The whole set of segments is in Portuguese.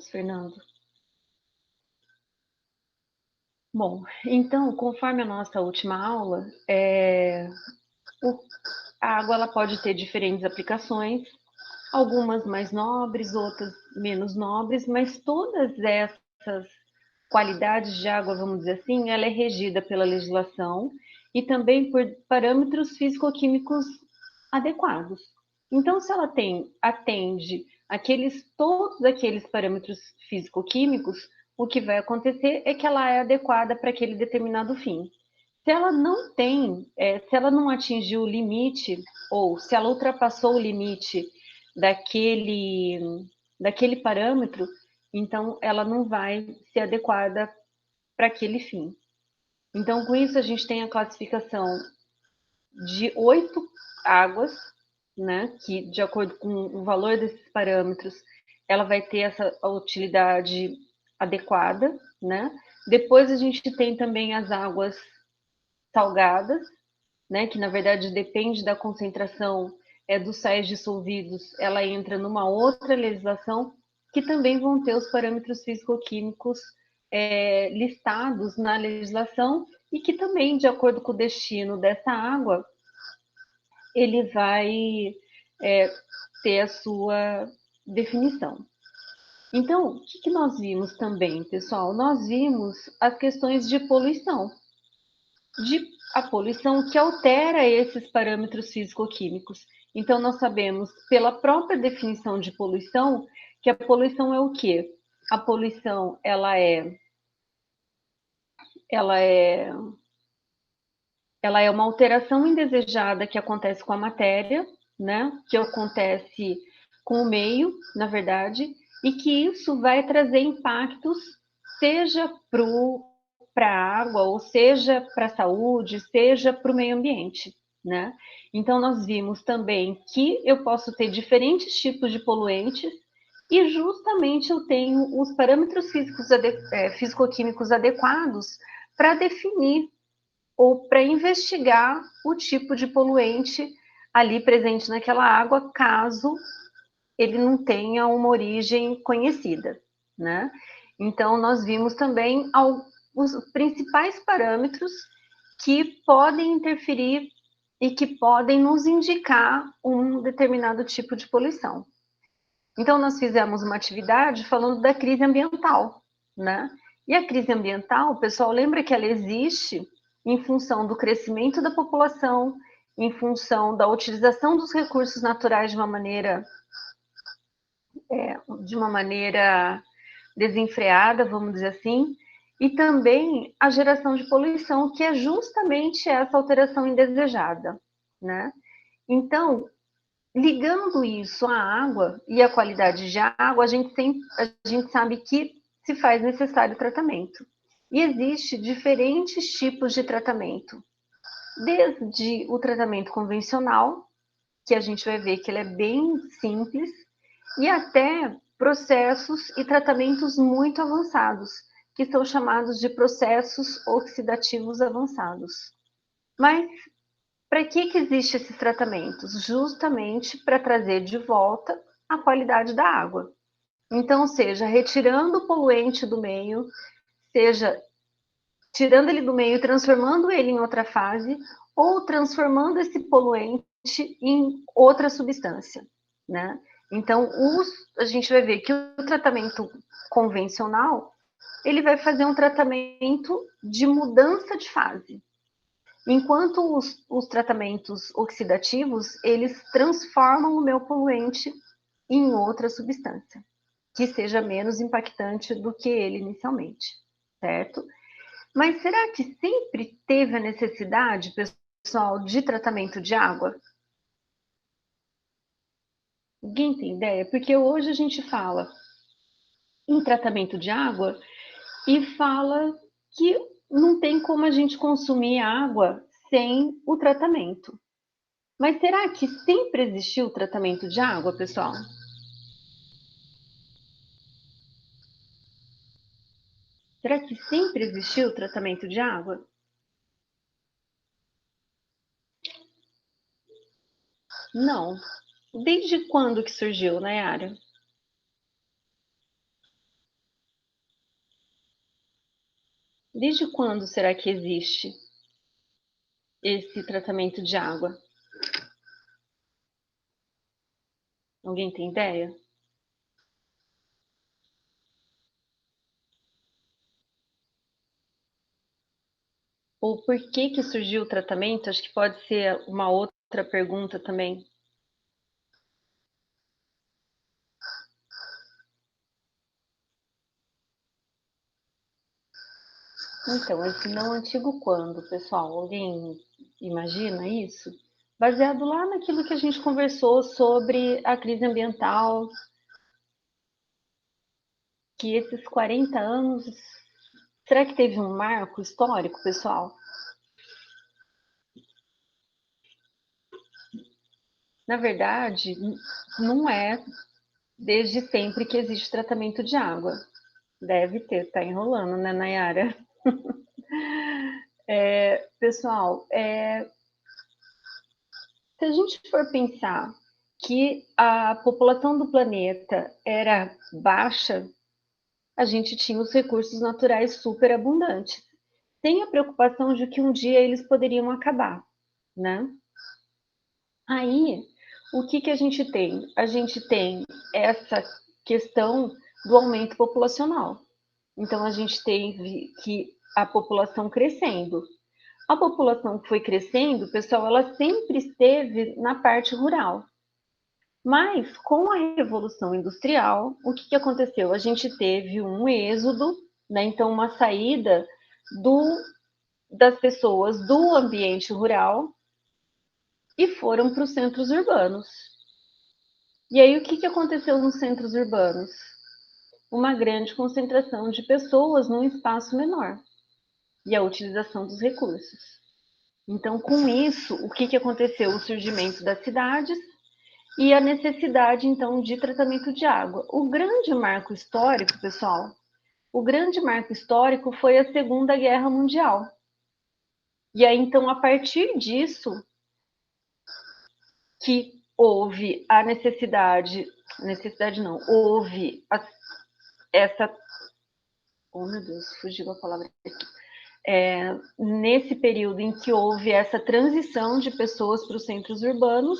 minutos, Fernando. Bom, então, conforme a nossa última aula, a água ela pode ter diferentes aplicações, algumas mais nobres, outras menos nobres, mas todas essas qualidades de água, vamos dizer assim, ela é regida pela legislação e também por parâmetros físico-químicos adequados. Então, se ela atende todos aqueles parâmetros físico-químicos, o que vai acontecer é que ela é adequada para aquele determinado fim. Se ela não se ela não atingiu o limite, ou se ela ultrapassou o limite daquele parâmetro, então ela não vai ser adequada para aquele fim. Então, com isso, a gente tem a classificação de 8 águas, né, que, de acordo com o valor desses parâmetros, ela vai ter essa utilidade adequada, né? Depois a gente tem também as águas salgadas, né, que na verdade depende da concentração dos sais dissolvidos, ela entra numa outra legislação que também vão ter os parâmetros físico-químicos listados na legislação e que também, de acordo com o destino dessa água, ele vai ter a sua definição. Então, o que nós vimos também, pessoal? Nós vimos as questões de poluição, a poluição que altera esses parâmetros físico-químicos. Então, nós sabemos, pela própria definição de poluição, que a poluição é o quê? A poluição, ela é uma alteração indesejada que acontece com a matéria, né? Que acontece com o meio, na verdade, e que isso vai trazer impactos, seja para a água, ou seja para a saúde, seja para o meio ambiente, né? Então, nós vimos também que eu posso ter diferentes tipos de poluentes e justamente eu tenho os parâmetros físico-químicos adequados para definir ou para investigar o tipo de poluente ali presente naquela água, caso ele não tenha uma origem conhecida, né? Então, nós vimos também os principais parâmetros que podem interferir e que podem nos indicar um determinado tipo de poluição. Então, nós fizemos uma atividade falando da crise ambiental, né? E a crise ambiental, o pessoal lembra que ela existe em função do crescimento da população, em função da utilização dos recursos naturais de uma maneira desenfreada, vamos dizer assim, e também a geração de poluição, que é justamente essa alteração indesejada, né? Então, ligando isso à água e à qualidade de água, a gente sabe que se faz necessário tratamento. E existe diferentes tipos de tratamento, desde o tratamento convencional, que a gente vai ver que ele é bem simples, e até processos e tratamentos muito avançados, que são chamados de processos oxidativos avançados. Mas para que existem esses tratamentos? Justamente para trazer de volta a qualidade da água. Então, seja retirando o poluente do meio, seja tirando ele do meio e transformando ele em outra fase, ou transformando esse poluente em outra substância, né? Então, a gente vai ver que o tratamento convencional, ele vai fazer um tratamento de mudança de fase, enquanto os tratamentos oxidativos, eles transformam o meu poluente em outra substância, que seja menos impactante do que ele inicialmente, certo? Mas será que sempre teve a necessidade, pessoal, de tratamento de água? Ninguém tem ideia? Porque hoje a gente fala em tratamento de água e fala que não tem como a gente consumir água sem o tratamento. Mas será que sempre existiu o tratamento de água, pessoal? Será que sempre existiu o tratamento de água? Não. Desde quando que surgiu, Nayara? Desde quando será que existe esse tratamento de água? Alguém tem ideia? Ou por que que surgiu o tratamento? Acho que pode ser uma outra pergunta também. Então, esse não antigo quando, pessoal? Alguém imagina isso? Baseado lá naquilo que a gente conversou sobre a crise ambiental, que esses 40 anos, será que teve um marco histórico, pessoal? Na verdade, não é desde sempre que existe tratamento de água. Deve ter, tá enrolando, né, Nayara? Pessoal, se a gente for pensar que a população do planeta era baixa, a gente tinha os recursos naturais super abundantes, sem a preocupação de que um dia eles poderiam acabar, né? Aí, o que que a gente tem? A gente tem essa questão do aumento populacional. Então, a gente teve que a população crescendo. A população que foi crescendo, pessoal, ela sempre esteve na parte rural. Mas com a Revolução Industrial, o que que aconteceu? A gente teve um êxodo, né? Então, uma saída do, das pessoas do ambiente rural e foram para os centros urbanos. E aí, o que que aconteceu nos centros urbanos? Uma grande concentração de pessoas num espaço menor e a utilização dos recursos. Então, com isso, o que que aconteceu? O surgimento das cidades e a necessidade, então, de tratamento de água. O grande marco histórico, pessoal, o grande marco histórico foi a Segunda Guerra Mundial. E aí, então, a partir disso, que houve a necessidade não, houve essa, oh meu Deus, fugiu a palavra aqui. Nesse período em que houve essa transição de pessoas para os centros urbanos,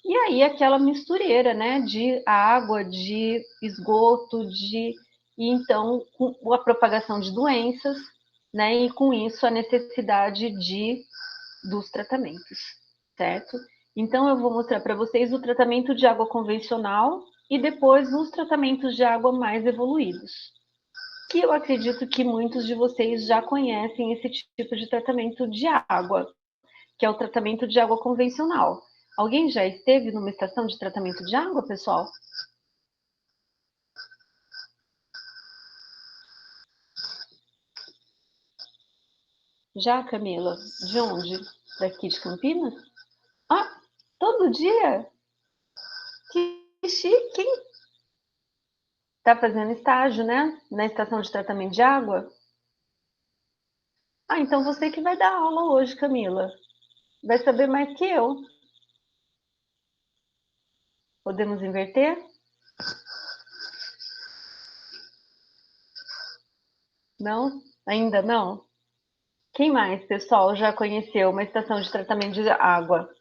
e aí aquela mistureira, né, de água, de esgoto, e então com a propagação de doenças, né, e com isso a necessidade dos tratamentos, certo? Então eu vou mostrar para vocês o tratamento de água convencional e depois os tratamentos de água mais evoluídos, que eu acredito que muitos de vocês já conhecem esse tipo de tratamento de água, que é o tratamento de água convencional. Alguém já esteve numa estação de tratamento de água, pessoal? Já, Camila? De onde? Daqui de Campinas? Ah, todo dia? Que chique, hein? Tá fazendo estágio, né? Na estação de tratamento de água? Ah, então você que vai dar aula hoje, Camila. Vai saber mais que eu. Podemos inverter? Não? Ainda não? Quem mais, pessoal, já conheceu uma estação de tratamento de água?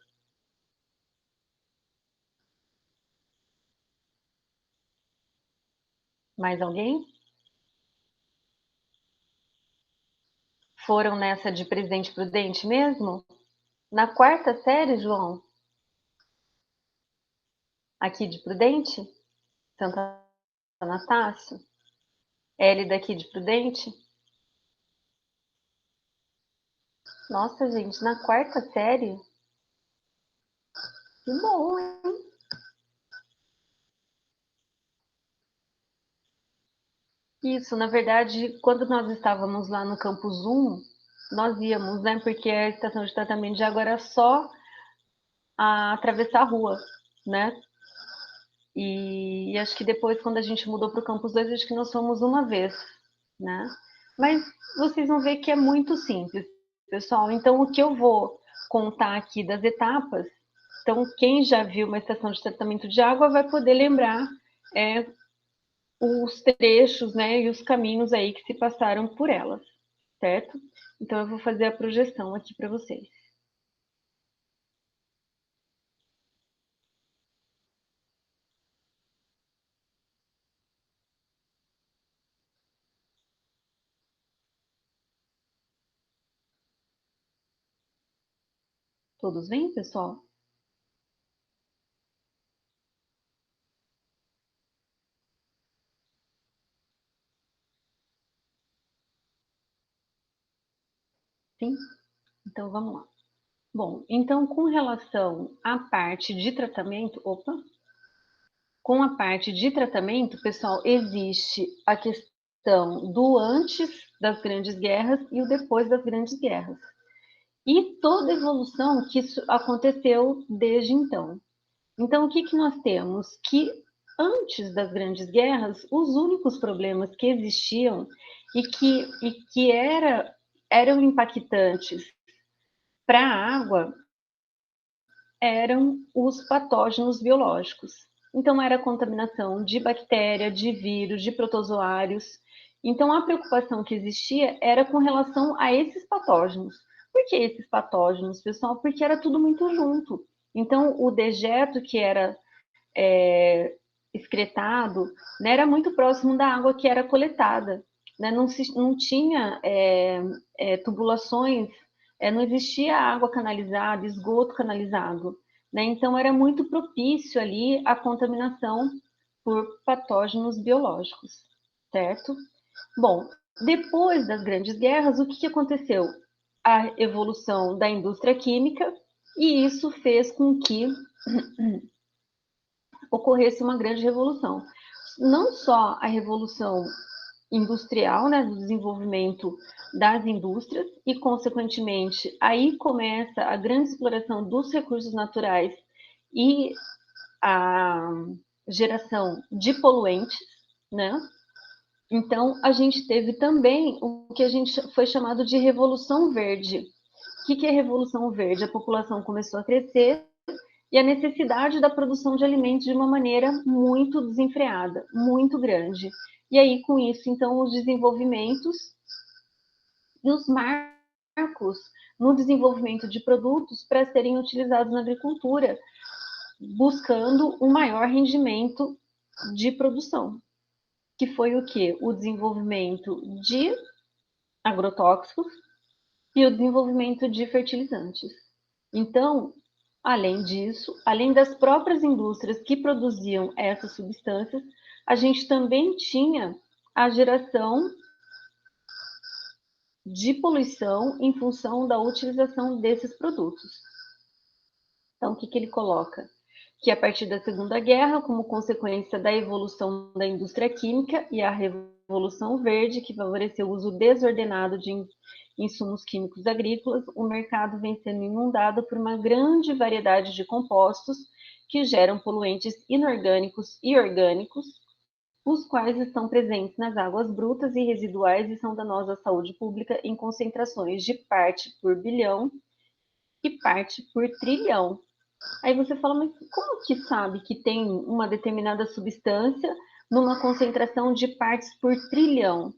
Mais alguém? Foram nessa de Presidente Prudente mesmo? Na quarta série, João? Aqui de Prudente? Santo Anastácio? L daqui de Prudente? Nossa, gente, na quarta série? Que bom, hein? Isso, na verdade, quando nós estávamos lá no Campus 1, nós íamos, né? Porque a estação de tratamento de água era só atravessar a rua, né? E acho que depois, quando a gente mudou para o Campus 2, acho que nós fomos uma vez, né? Mas vocês vão ver que é muito simples, pessoal. Então, o que eu vou contar aqui das etapas, então, quem já viu uma estação de tratamento de água vai poder lembrar os trechos, né, e os caminhos aí que se passaram por elas. certo? Então, eu vou fazer a projeção aqui para vocês. Todos bem, pessoal? Sim? Então, vamos lá. Bom, então, com relação à parte de tratamento, com a parte de tratamento, pessoal, existe a questão do antes das grandes guerras e o depois das grandes guerras. E toda a evolução que isso aconteceu desde então. Então, o que, que nós temos? Que antes das grandes guerras, os únicos problemas que existiam e que eram impactantes para a água eram os patógenos biológicos. Então, era a contaminação de bactéria, de vírus, de protozoários. Então, a preocupação que existia era com relação a esses patógenos. Por que esses patógenos, pessoal? Porque era tudo muito junto. Então, o dejeto que era excretado, né, era muito próximo da água que era coletada. Né? Não tinha tubulações, não existia água canalizada, esgoto canalizado. Né? Então, era muito propício ali a contaminação por patógenos biológicos, certo? Bom, depois das grandes guerras, o que aconteceu? A evolução da indústria química, e isso fez com que ocorresse uma grande revolução. Não só a revolução industrial, né, do desenvolvimento das indústrias e, consequentemente, aí começa a grande exploração dos recursos naturais e a geração de poluentes, né? Então, a gente teve também o que a gente foi chamado de Revolução Verde. O que é Revolução Verde? A população começou a crescer e a necessidade da produção de alimentos de uma maneira muito desenfreada, muito grande. E aí, com isso, então, os desenvolvimentos e os marcos no desenvolvimento de produtos para serem utilizados na agricultura, buscando um maior rendimento de produção, que foi o que? O desenvolvimento de agrotóxicos e o desenvolvimento de fertilizantes. Então, além disso, além das próprias indústrias que produziam essas substâncias, a gente também tinha a geração de poluição em função da utilização desses produtos. Então, o que, que ele coloca? Que a partir da Segunda Guerra, como consequência da evolução da indústria química e a Revolução Verde, que favoreceu o uso desordenado de insumos químicos agrícolas, o mercado vem sendo inundado por uma grande variedade de compostos que geram poluentes inorgânicos e orgânicos, os quais estão presentes nas águas brutas e residuais e são danosos à saúde pública em concentrações de parte por bilhão e parte por trilhão. Aí você fala, mas como que sabe que tem uma determinada substância numa concentração de partes por trilhão?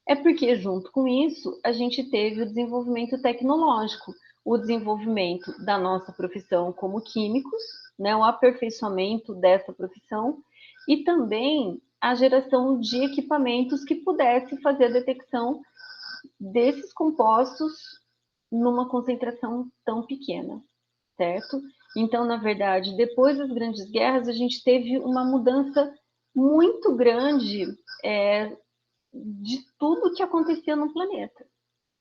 É porque, junto com isso, a gente teve o desenvolvimento tecnológico, o desenvolvimento da nossa profissão como químicos, né, o aperfeiçoamento dessa profissão e também a geração de equipamentos que pudesse fazer a detecção desses compostos numa concentração tão pequena, certo? Então, na verdade, depois das grandes guerras, a gente teve uma mudança muito grande de tudo que acontecia no planeta.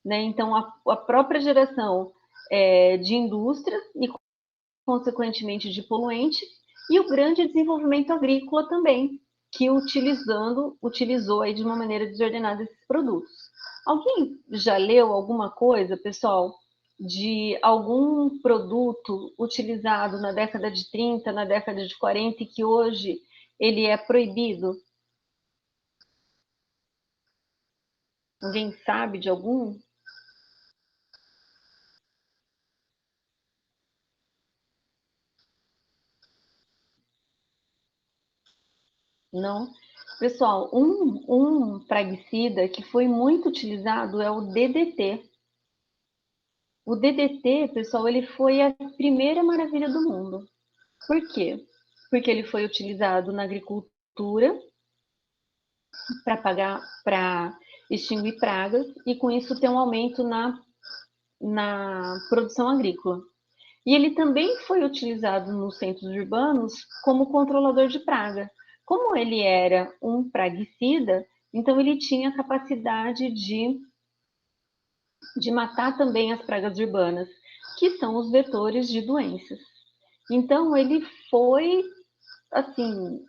Né? Então, a própria geração de indústrias e, consequentemente, de poluentes, e o grande desenvolvimento agrícola também, que utilizou aí de uma maneira desordenada esses produtos. Alguém já leu alguma coisa, pessoal, de algum produto utilizado na década de 30, na década de 40 e que hoje ele é proibido? Alguém sabe de algum? Não? Pessoal, um praguicida que foi muito utilizado é o DDT. O DDT, pessoal, ele foi a primeira maravilha do mundo. Por quê? Porque ele foi utilizado na agricultura para extinguir pragas e com isso ter um aumento na produção agrícola. E ele também foi utilizado nos centros urbanos como controlador de praga. Como ele era um praguicida, então ele tinha a capacidade de matar também as pragas urbanas, que são os vetores de doenças. Então ele foi assim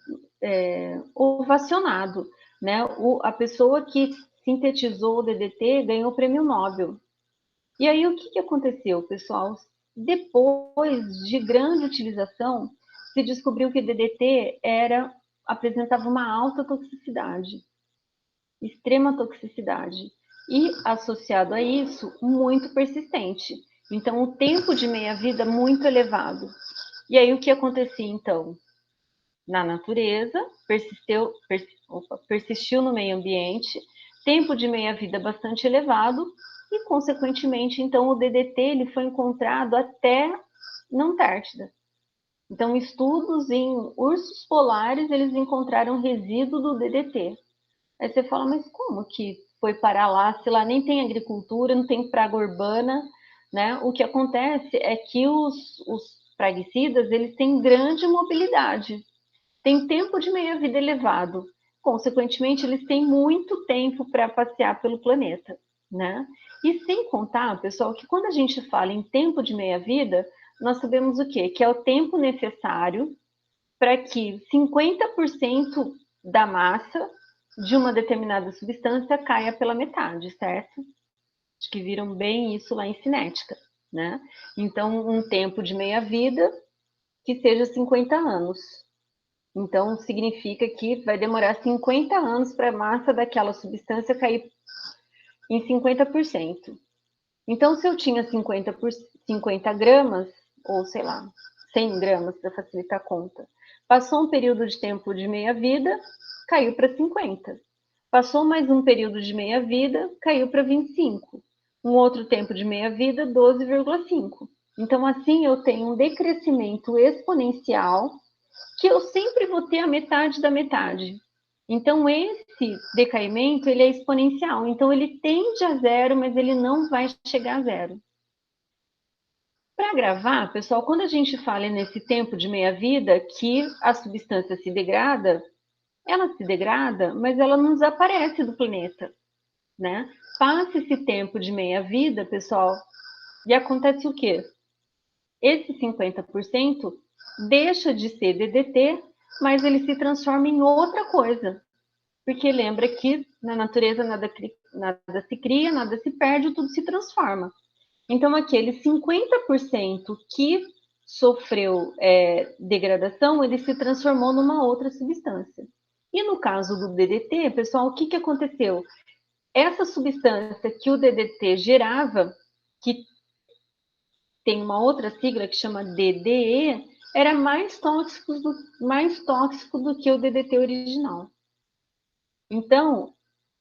ovacionado, né? A pessoa que sintetizou o DDT ganhou o prêmio Nobel. E aí o que aconteceu, pessoal? Depois de grande utilização, se descobriu que o DDT apresentava uma alta toxicidade, extrema toxicidade, e associado a isso, muito persistente. Então, o tempo de meia-vida muito elevado. E aí o que acontecia então? Na natureza, persistiu no meio ambiente, tempo de meia-vida bastante elevado e, consequentemente, então o DDT ele foi encontrado até na Antártida. Então, estudos em ursos polares, eles encontraram resíduo do DDT. Aí você fala, mas como que foi parar lá, se lá nem tem agricultura, não tem praga urbana, né? O que acontece é que os praguicidas, eles têm grande mobilidade, tem tempo de meia-vida elevado. Consequentemente, eles têm muito tempo para passear pelo planeta, né? E sem contar, pessoal, que quando a gente fala em tempo de meia-vida, nós sabemos o quê? Que é o tempo necessário para que 50% da massa de uma determinada substância caia pela metade, certo? Acho que viram bem isso lá em cinética, né? Então, um tempo de meia-vida que seja 50 anos. Então, significa que vai demorar 50 anos para a massa daquela substância cair em 50%. Então, se eu tinha 50 gramas, ou sei lá, 100 gramas para facilitar a conta, passou um período de tempo de meia-vida, caiu para 50. Passou mais um período de meia-vida, caiu para 25. Um outro tempo de meia-vida, 12,5. Então, assim, eu tenho um decrescimento exponencial que eu sempre vou ter a metade da metade. Então, esse decaimento, ele é exponencial. Então, ele tende a zero, mas ele não vai chegar a zero. Para gravar, pessoal, quando a gente fala nesse tempo de meia-vida, que a substância ela se degrada, mas ela não desaparece do planeta, né? Passa esse tempo de meia-vida, pessoal, e acontece o quê? Esse 50% deixa de ser DDT, mas ele se transforma em outra coisa. Porque lembra que na natureza nada se cria, nada se perde, tudo se transforma. Então, aquele 50% que sofreu degradação, ele se transformou numa outra substância. E no caso do DDT, pessoal, o que aconteceu? Essa substância que o DDT gerava, que tem uma outra sigla que chama DDE, era mais tóxico do que o DDT original. Então,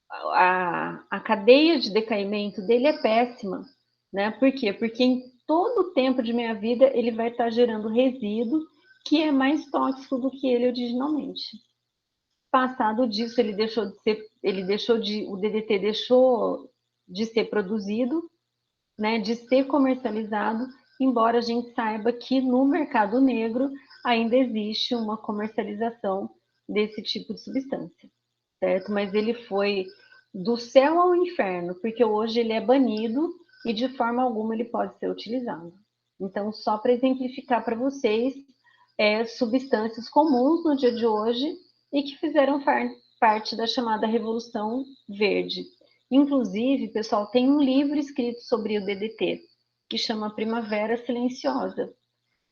a cadeia de decaimento dele é péssima, né? Por quê? Porque em todo o tempo de minha vida ele vai estar gerando resíduo que é mais tóxico do que ele originalmente. Passado disso, o DDT deixou de ser produzido, né, de ser comercializado, embora a gente saiba que no mercado negro ainda existe uma comercialização desse tipo de substância, certo? Mas ele foi do céu ao inferno, porque hoje ele é banido e de forma alguma ele pode ser utilizado. Então, só para exemplificar para vocês, substâncias comuns no dia de hoje e que fizeram parte da chamada Revolução Verde. Inclusive, pessoal, tem um livro escrito sobre o DDT, que chama Primavera Silenciosa,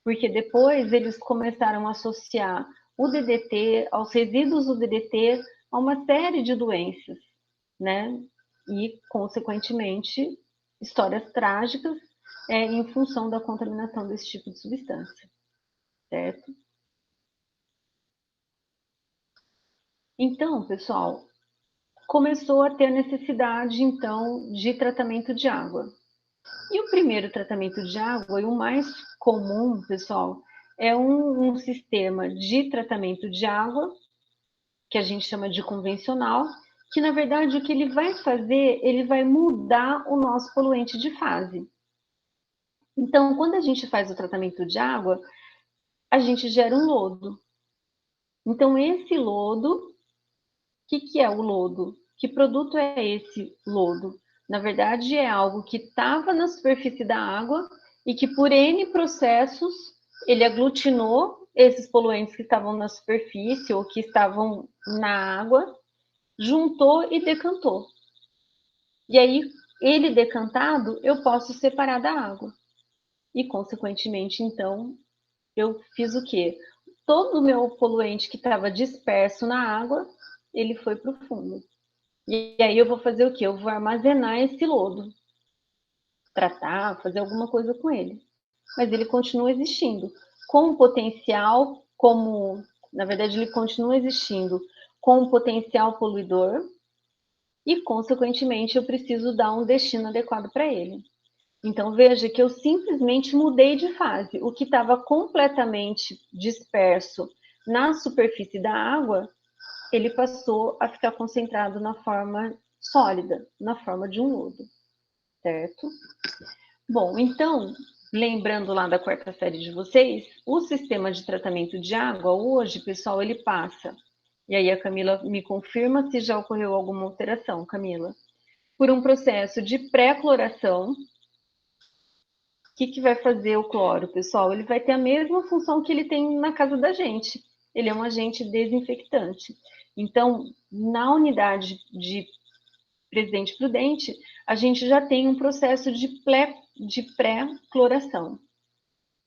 porque depois eles começaram a associar o DDT, aos resíduos do DDT, a uma série de doenças, né? E, consequentemente, histórias trágicas em função da contaminação desse tipo de substância, certo? Então, pessoal, começou a ter necessidade, então, de tratamento de água. E o primeiro tratamento de água, e o mais comum, pessoal, é um sistema de tratamento de água, que a gente chama de convencional, que na verdade o que ele vai fazer, ele vai mudar o nosso poluente de fase. Então, quando a gente faz o tratamento de água, a gente gera um lodo. Então, esse lodo, o que é o lodo? Que produto é esse lodo? Na verdade, é algo que estava na superfície da água e que, por N processos, ele aglutinou esses poluentes que estavam na superfície ou que estavam na água, juntou e decantou. E aí, ele decantado, eu posso separar da água. E, consequentemente, então, eu fiz o quê? Todo o meu poluente que estava disperso na água, ele foi para o fundo. E aí eu vou fazer o quê? Eu vou armazenar esse lodo, tratar, fazer alguma coisa com ele. Mas ele continua existindo, com o potencial, como, na verdade, ele continua existindo com um potencial poluidor e, consequentemente, eu preciso dar um destino adequado para ele. Então, veja que eu simplesmente mudei de fase. O que estava completamente disperso na superfície da água, ele passou a ficar concentrado na forma sólida, na forma de um lodo, certo? Bom, então, lembrando lá da quarta série de vocês, o sistema de tratamento de água hoje, pessoal, ele passa. E aí a Camila me confirma se já ocorreu alguma alteração, Camila. Por um processo de pré-cloração. O que vai fazer o cloro, pessoal? Ele vai ter a mesma função que ele tem na casa da gente. Ele é um agente desinfectante. Então, na unidade de Presidente Prudente, a gente já tem um processo de pré-cloração.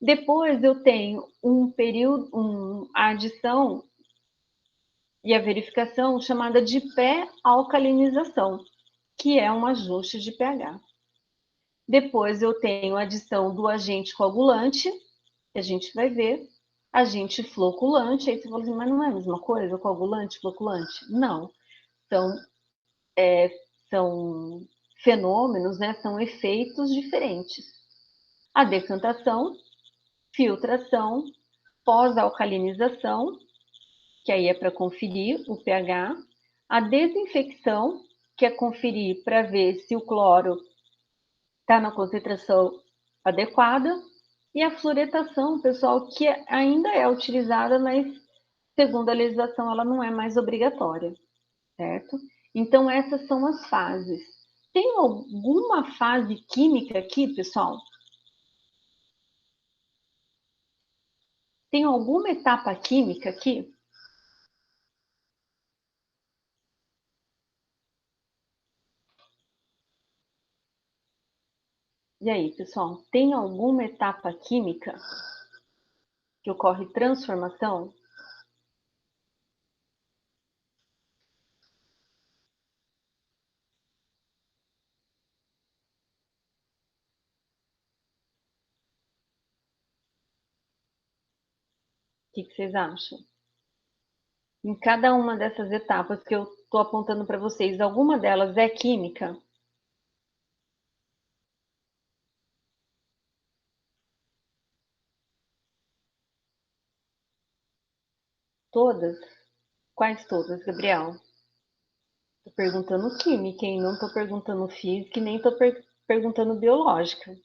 Depois eu tenho um período, a adição e a verificação chamada de pré-alcalinização, que é um ajuste de pH. Depois eu tenho a adição do agente coagulante, que a gente vai ver, agente floculante, aí você fala assim, mas não é a mesma coisa, coagulante, floculante? Não, são, são fenômenos, né, são efeitos diferentes. A decantação, filtração, pós-alcalinização, que aí é para conferir o pH, a desinfecção, que é conferir para ver se o cloro está na concentração adequada, e a fluoretação, pessoal, que ainda é utilizada, mas segundo a legislação ela não é mais obrigatória, certo? Então essas são as fases. Tem alguma fase química aqui, pessoal? Tem alguma etapa química aqui? E aí, pessoal, tem alguma etapa química que ocorre transformação? O que vocês acham? Em cada uma dessas etapas que eu estou apontando para vocês, alguma delas é química? Todas? Quais todas, Gabriel? Estou perguntando química, hein? Não estou perguntando física e nem estou perguntando biológica.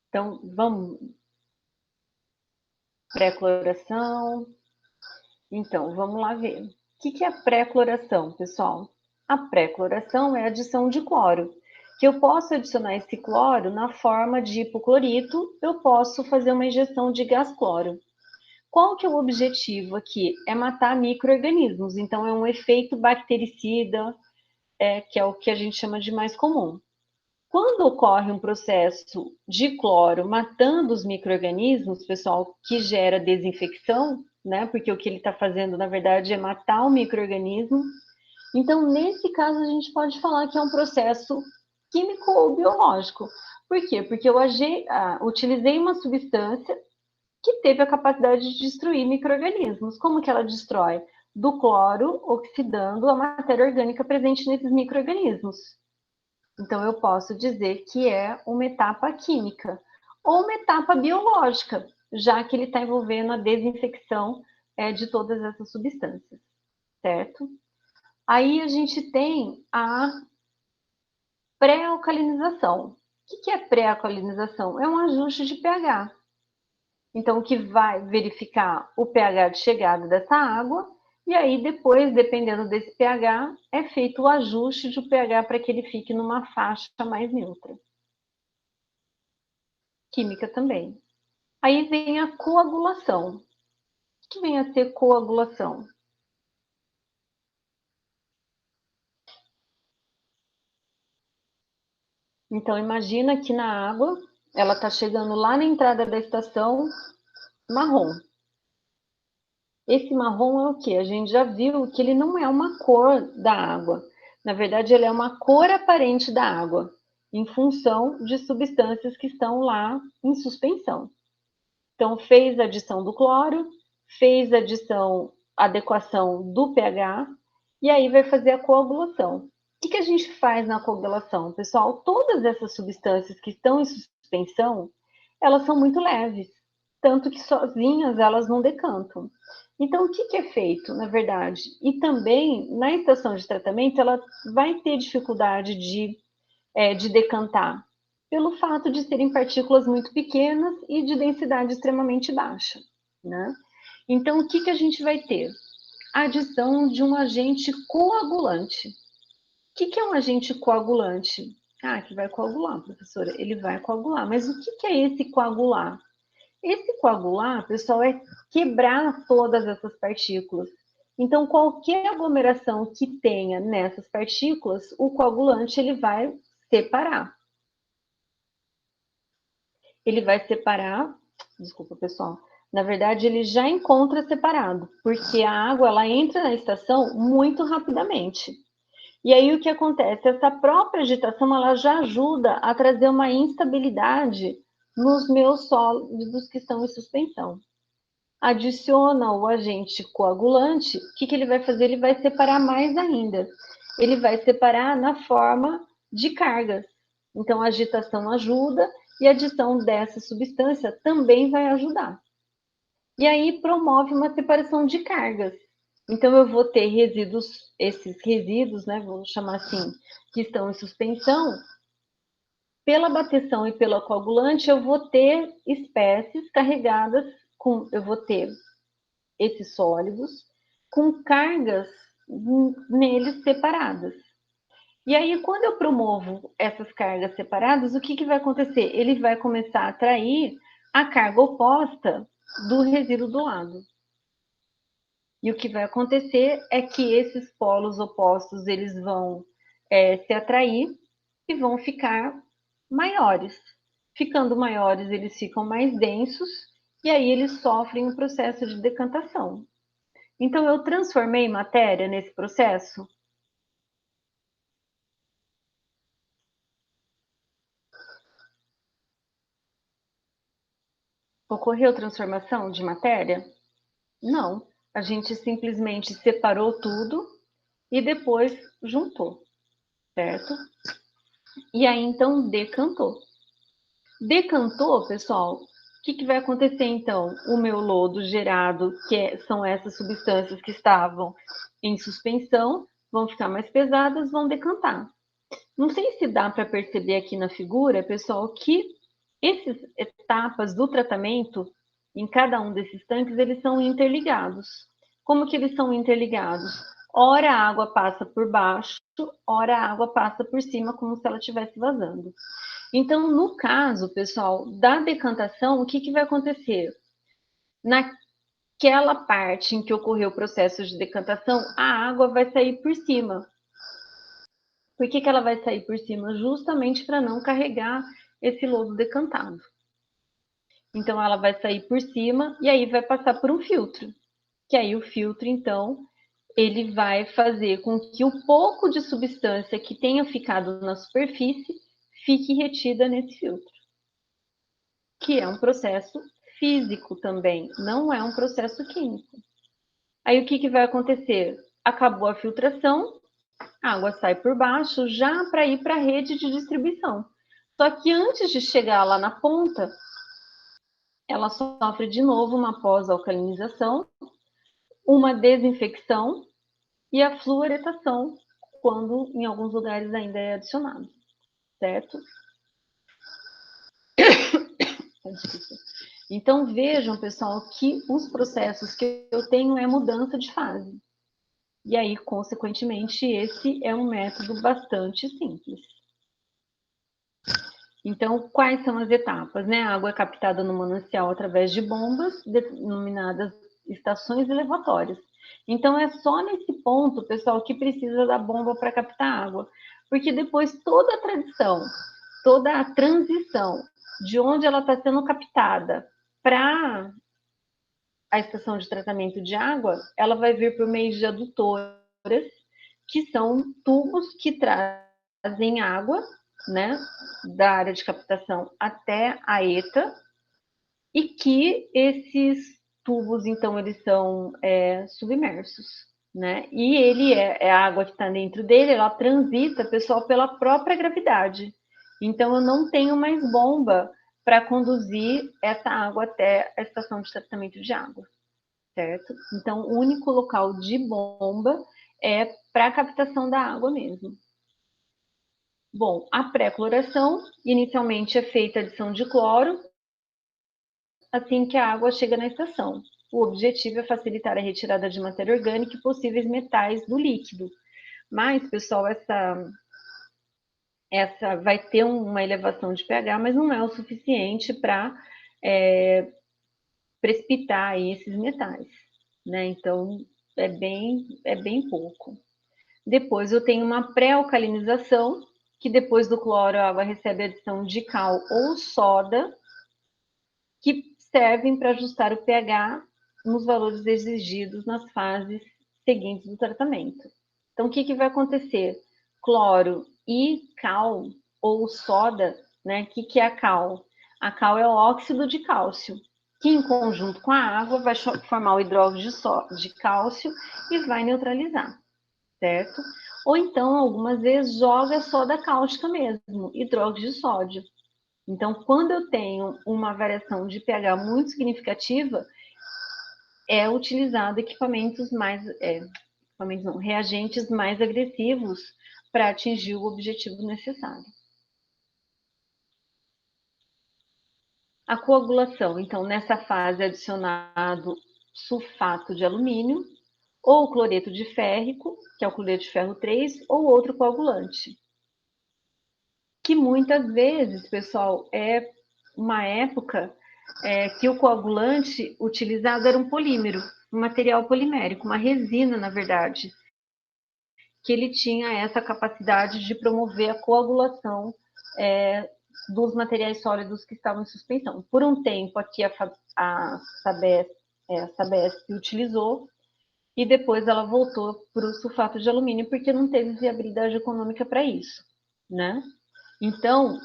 Então, vamos. Pré-cloração. Então, vamos lá ver. O que é a pré-cloração, pessoal? A pré-cloração é a adição de cloro. Que eu posso adicionar esse cloro na forma de hipoclorito, eu posso fazer uma injeção de gás cloro. Qual que é o objetivo aqui? É matar micro-organismos. Então, é um efeito bactericida, que é o que a gente chama de mais comum. Quando ocorre um processo de cloro matando os micro-organismos, pessoal, que gera desinfecção, né? Porque o que ele está fazendo, na verdade, é matar o micro-organismo. Então, nesse caso, a gente pode falar que é um processo químico ou biológico, Por quê? Porque eu utilizei uma substância que teve a capacidade de destruir micro-organismos. Como que ela destrói? Do cloro oxidando a matéria orgânica presente nesses micro-organismos. Então, eu posso dizer que é uma etapa química ou uma etapa biológica, já que ele está envolvendo a desinfecção de todas essas substâncias, certo? Aí a gente tem a pré-alcalinização. O que é pré-alcalinização? É um ajuste de pH. Então, o que vai verificar o pH de chegada dessa água, e aí depois, dependendo desse pH, é feito o ajuste de pH para que ele fique numa faixa mais neutra. Química também. Aí vem a coagulação. O que vem a ser coagulação? Então, imagina que na água, ela está chegando lá na entrada da estação marrom. Esse marrom é o que? A gente já viu que ele não é uma cor da água. Na verdade, ele é uma cor aparente da água, em função de substâncias que estão lá em suspensão. Então, fez a adição do cloro, fez a adequação do pH, e aí vai fazer a coagulação. O que a gente faz na coagulação, pessoal? Todas essas substâncias que estão em suspensão, elas são muito leves, tanto que sozinhas elas não decantam. Então, o que é feito, na verdade? E também, na estação de tratamento, ela vai ter dificuldade de decantar, pelo fato de serem partículas muito pequenas e de densidade extremamente baixa, né? Então, o que a gente vai ter? A adição de um agente coagulante. O que é um agente coagulante? Ah, que vai coagular, professora. Ele vai coagular. Mas o que é esse coagular? Esse coagular, pessoal, é quebrar todas essas partículas. Então, qualquer aglomeração que tenha nessas partículas, o coagulante ele vai separar. Ele vai separar, desculpa, pessoal. Na verdade, ele já encontra separado, porque a água ela entra na estação muito rapidamente. E aí o que acontece? Essa própria agitação ela já ajuda a trazer uma instabilidade nos meus sólidos que estão em suspensão. Adiciona o agente coagulante, o que ele vai fazer? Ele vai separar mais ainda. Ele vai separar na forma de cargas. Então, a agitação ajuda e a adição dessa substância também vai ajudar. E aí promove uma separação de cargas. Então, eu vou ter resíduos, esses resíduos, né, vamos chamar assim, que estão em suspensão, pela bateção e pela coagulante, eu vou ter espécies carregadas eu vou ter esses sólidos com cargas neles separadas. E aí, quando eu promovo essas cargas separadas, o que vai acontecer? Ele vai começar a atrair a carga oposta do resíduo do lado. E o que vai acontecer é que esses polos opostos eles vão se atrair e vão ficar maiores. Ficando maiores, eles ficam mais densos e aí eles sofrem um processo de decantação. Então, eu transformei matéria nesse processo? Ocorreu transformação de matéria? Não. A gente simplesmente separou tudo e depois juntou, certo? E aí, então, decantou. Decantou, pessoal, o que vai acontecer, então? O meu lodo gerado, são essas substâncias que estavam em suspensão, vão ficar mais pesadas, vão decantar. Não sei se dá para perceber aqui na figura, pessoal, que essas etapas do tratamento, em cada um desses tanques, eles são interligados. Como que eles são interligados? Ora a água passa por baixo, ora a água passa por cima, como se ela estivesse vazando. Então, no caso, pessoal, da decantação, o que vai acontecer? Naquela parte em que ocorreu o processo de decantação, a água vai sair por cima. Por que ela vai sair por cima? Justamente para não carregar esse lodo decantado. Então, ela vai sair por cima e aí vai passar por um filtro. Que aí o filtro, então, ele vai fazer com que o pouco de substância que tenha ficado na superfície fique retida nesse filtro, que é um processo físico também, não é um processo químico. Aí o que vai acontecer? Acabou a filtração, a água sai por baixo já para ir para a rede de distribuição. Só que antes de chegar lá na ponta, ela sofre de novo uma pós-alcalinização, uma desinfecção e a fluoretação, quando em alguns lugares ainda é adicionado, certo? Então vejam, pessoal, que os processos que eu tenho é mudança de fase. E aí, consequentemente, esse é um método bastante simples. Então, quais são as etapas? Né? A água é captada no manancial através de bombas, denominadas estações elevatórias. Então, é só nesse ponto, pessoal, que precisa da bomba para captar água. Porque depois toda a tradição, toda a transição de onde ela está sendo captada para a estação de tratamento de água, ela vai vir por meio de adutoras, que são tubos que trazem água, né, da área de captação até a ETA, e que esses tubos, então, eles são submersos, né? E ele é a água que está dentro dele, ela transita, pessoal, pela própria gravidade. Então, eu não tenho mais bomba para conduzir essa água até a estação de tratamento de água, certo? Então, o único local de bomba é para a captação da água mesmo. Bom, a pré-cloração, inicialmente é feita a adição de cloro, assim que a água chega na estação. O objetivo é facilitar a retirada de matéria orgânica e possíveis metais do líquido. Mas, pessoal, essa vai ter uma elevação de pH, mas não é o suficiente para precipitar aí esses metais, né? Então, é bem pouco. Depois eu tenho uma pré-alcalinização, que depois do cloro a água recebe a adição de cal ou soda, que servem para ajustar o pH nos valores exigidos nas fases seguintes do tratamento. Então, o que vai acontecer? Cloro e cal ou soda, né? O que é a cal? A cal é o óxido de cálcio, que em conjunto com a água vai formar o hidróxido de cálcio e vai neutralizar, certo? Ou então, algumas vezes, joga soda cáustica mesmo, hidróxido de sódio. Então, quando eu tenho uma variação de pH muito significativa, é utilizado reagentes mais agressivos para atingir o objetivo necessário. A coagulação, então, nessa fase é adicionado sulfato de alumínio, ou cloreto de férrico, que é o cloreto de ferro 3, ou outro coagulante. Que muitas vezes, pessoal, é uma época que o coagulante utilizado era um polímero, um material polimérico, uma resina, na verdade, que ele tinha essa capacidade de promover a coagulação dos materiais sólidos que estavam em suspensão. Por um tempo, aqui a Sabesp utilizou, e depois ela voltou para o sulfato de alumínio, porque não teve viabilidade econômica para isso, né? Então,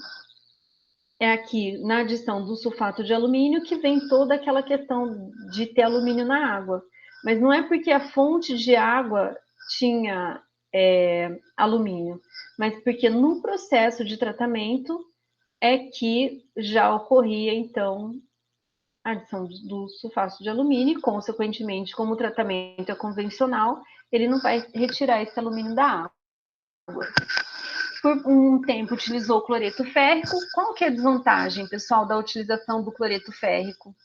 é aqui na adição do sulfato de alumínio que vem toda aquela questão de ter alumínio na água. Mas não é porque a fonte de água tinha alumínio, mas porque no processo de tratamento é que já ocorria, então, a adição do sulfato de alumínio e, consequentemente, como o tratamento é convencional, ele não vai retirar esse alumínio da água. Por um tempo utilizou o cloreto férrico. Qual que é a desvantagem, pessoal, da utilização do cloreto férrico?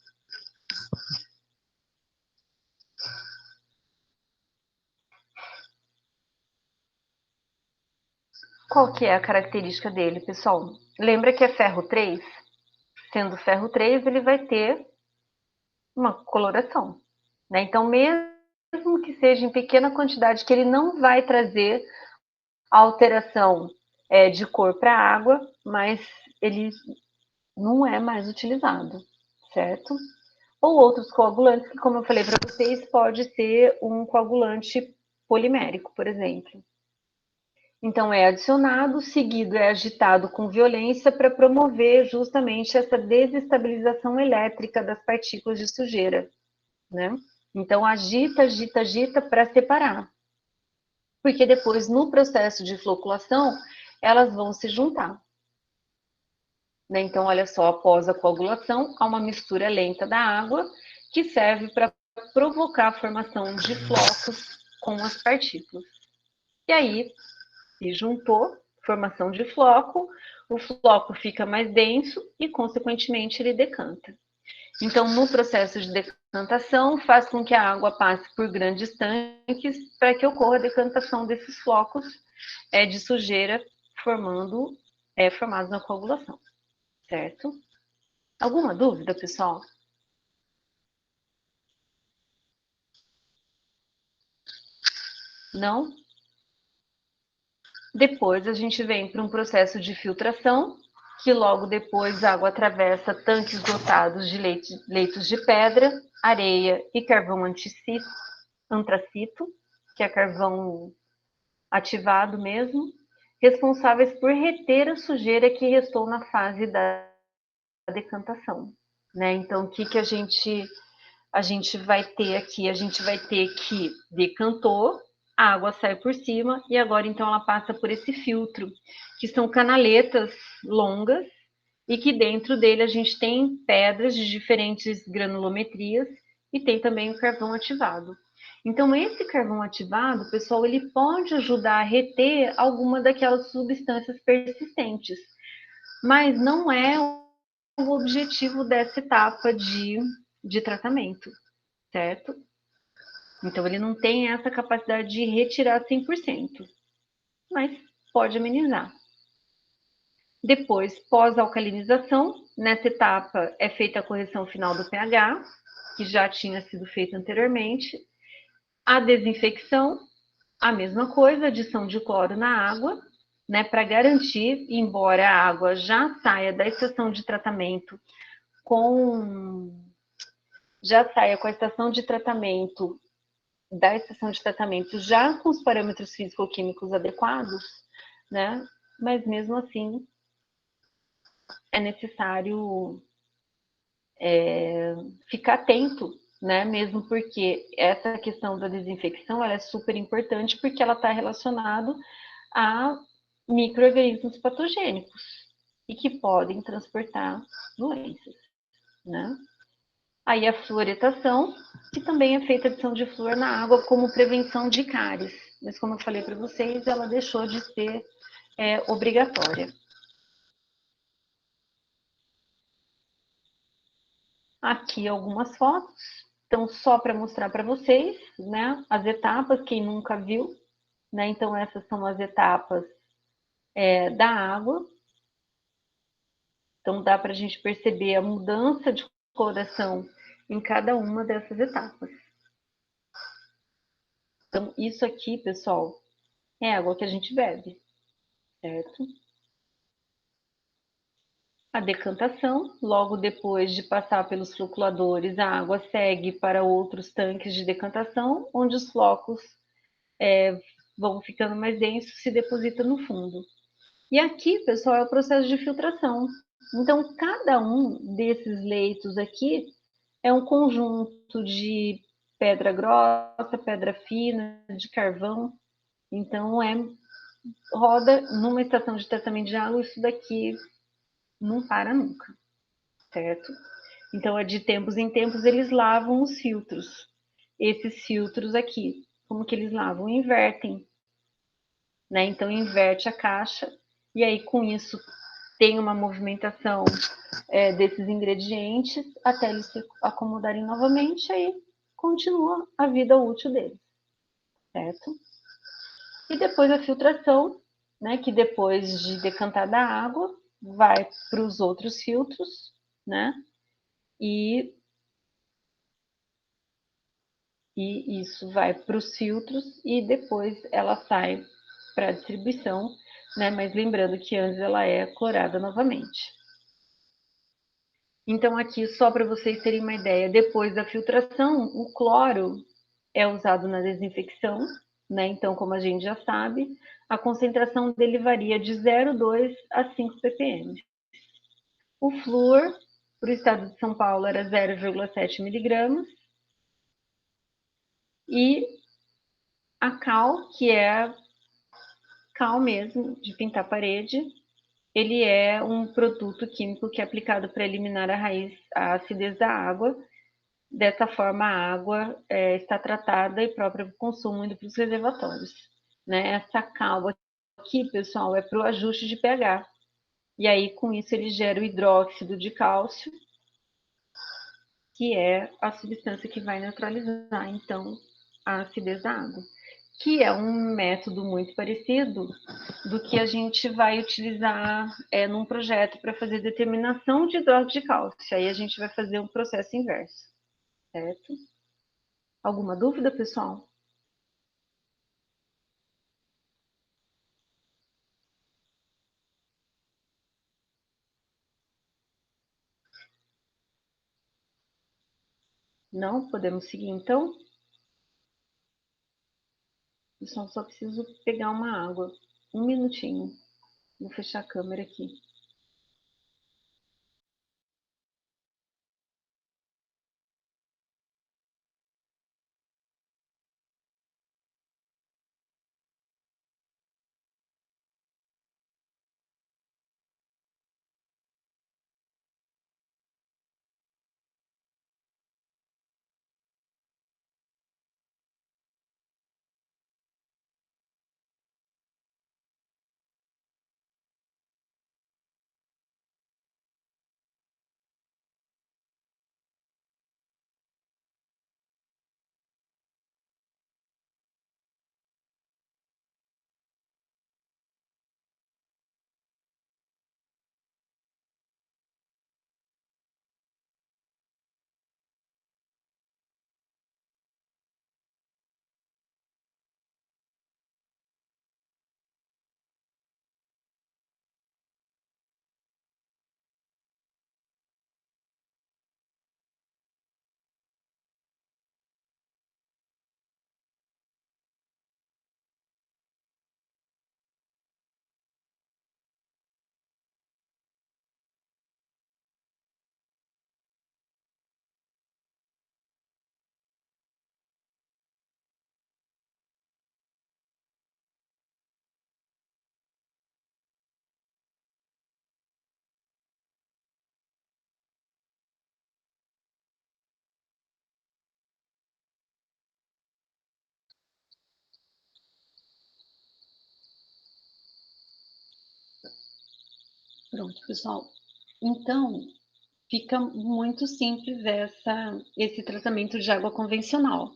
Qual que é a característica dele, pessoal? Lembra que é ferro 3? Sendo ferro 3, ele vai ter uma coloração, né? Então, mesmo que seja em pequena quantidade, que ele não vai trazer alteração de cor para a água, mas ele não é mais utilizado, certo? Ou outros coagulantes, que, como eu falei para vocês, pode ser um coagulante polimérico, por exemplo. Então, é adicionado, seguido é agitado com violência para promover justamente essa desestabilização elétrica das partículas de sujeira, né? Então, agita, agita, agita para separar. Porque depois, no processo de floculação, elas vão se juntar. Né? Então, olha só, após a coagulação, há uma mistura lenta da água que serve para provocar a formação de flocos com as partículas. E aí, se juntou, formação de floco, o floco fica mais denso e, consequentemente, ele decanta. Então, no processo de decantação, faz com que a água passe por grandes tanques para que ocorra a decantação desses flocos de sujeira formados na coagulação, certo? Alguma dúvida, pessoal? Não? Depois a gente vem para um processo de filtração, que logo depois a água atravessa tanques dotados de leitos de pedra, areia e carvão antracito, que é carvão ativado mesmo, responsáveis por reter a sujeira que restou na fase da decantação. Né? Então, o que a gente vai ter aqui? A gente vai ter que decantou, a água sai por cima e agora então ela passa por esse filtro, que são canaletas longas e que dentro dele a gente tem pedras de diferentes granulometrias e tem também o carvão ativado. Então esse carvão ativado, pessoal, ele pode ajudar a reter alguma daquelas substâncias persistentes, mas não é o objetivo dessa etapa de tratamento, certo? Então, ele não tem essa capacidade de retirar 100%, mas pode amenizar. Depois, pós-alcalinização, nessa etapa é feita a correção final do pH, que já tinha sido feita anteriormente. A desinfecção, a mesma coisa, adição de cloro na água, né, para garantir, embora a água já saia da estação de tratamento com a estação de tratamento já com os parâmetros físico-químicos adequados, né? Mas mesmo assim é necessário ficar atento, né? Mesmo porque essa questão da desinfecção ela é super importante porque ela está relacionada a micro-organismos patogênicos e que podem transportar doenças, né? Aí a fluoretação, que também é feita adição de flúor na água como prevenção de cáries. Mas como eu falei para vocês, ela deixou de ser obrigatória. Aqui algumas fotos. Então, só para mostrar para vocês, né, as etapas, quem nunca viu, né? Então, essas são as etapas da água. Então, dá para a gente perceber a mudança de coloração em cada uma dessas etapas. Então, isso aqui, pessoal, é água que a gente bebe, certo? A decantação, logo depois de passar pelos floculadores, a água segue para outros tanques de decantação, onde os flocos vão ficando mais densos e se depositam no fundo. E aqui, pessoal, é o processo de filtração. Então, cada um desses leitos aqui é um conjunto de pedra grossa, pedra fina, de carvão. Então, roda numa estação de tratamento de água, isso daqui não para nunca, certo? Então, de tempos em tempos, eles lavam os filtros. Esses filtros aqui, como que eles lavam? Invertem, né? Então, inverte a caixa e aí, com isso, tem uma movimentação desses ingredientes até eles se acomodarem novamente, aí continua a vida útil deles, certo? E depois a filtração, né? Que depois de decantar da água, vai para os outros filtros, né? E isso vai para os filtros e depois ela sai para a distribuição, né? Mas lembrando que antes ela é clorada novamente. Então, aqui, só para vocês terem uma ideia, depois da filtração, o cloro é usado na desinfecção, né? Então, como a gente já sabe, a concentração dele varia de 0,2 a 5 ppm. O flúor, para o estado de São Paulo, era 0,7 miligramas. E a cal, que é cal mesmo, de pintar parede, ele é um produto químico que é aplicado para eliminar a acidez da água. Dessa forma, a água está tratada e própria para o consumo indo para os reservatórios. Né? Essa cal aqui, pessoal, é para o ajuste de pH. E aí, com isso, ele gera o hidróxido de cálcio, que é a substância que vai neutralizar, então, a acidez da água. Que é um método muito parecido do que a gente vai utilizar num projeto para fazer determinação de hidróxido de cálcio. Aí a gente vai fazer um processo inverso, certo? Alguma dúvida, pessoal? Não? Podemos seguir, então? Pessoal, só preciso pegar uma água. Um minutinho. Vou fechar a câmera aqui. Pronto, pessoal. Então, fica muito simples esse tratamento de água convencional.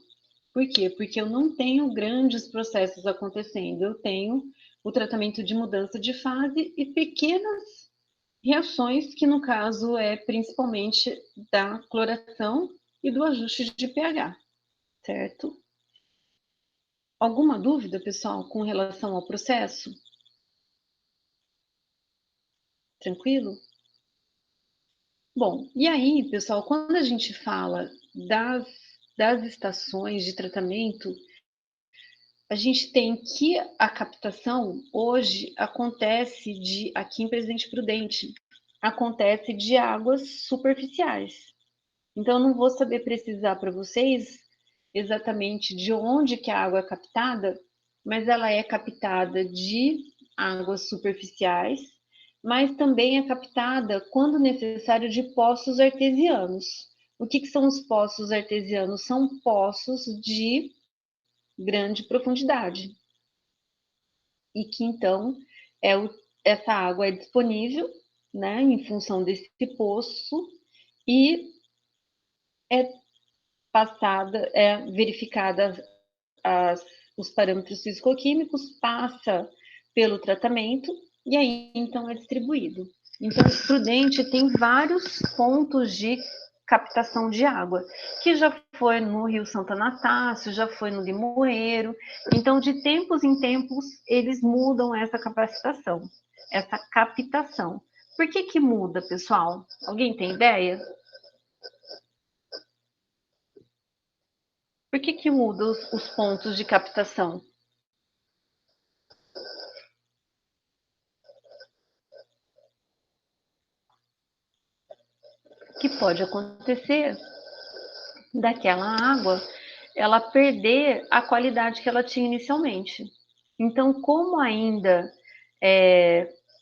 Por quê? Porque eu não tenho grandes processos acontecendo, eu tenho o tratamento de mudança de fase e pequenas reações, que no caso é principalmente da cloração e do ajuste de pH, certo? Alguma dúvida, pessoal, com relação ao processo? Tranquilo? Bom, e aí, pessoal, quando a gente fala das estações de tratamento, a gente tem que a captação hoje acontece aqui em Presidente Prudente, acontece de águas superficiais. Então, eu não vou saber precisar para vocês exatamente de onde que a água é captada, mas ela é captada de águas superficiais, mas também é captada, quando necessário, de poços artesianos. O que são os poços artesianos? São poços de grande profundidade. E que, então, essa água é disponível, né, em função desse poço, e é passada, verificada os parâmetros físico-químicos, passa pelo tratamento e aí então é distribuído. Então, o Prudente tem vários pontos de captação de água, que já foi no Rio Santo Anastácio, já foi no Limoeiro. Então, de tempos em tempos, eles mudam essa capacitação, essa captação. Por que muda, pessoal? Alguém tem ideia? Por que muda os pontos de captação? pode acontecer daquela água ela perder a qualidade que ela tinha inicialmente. Então, como ainda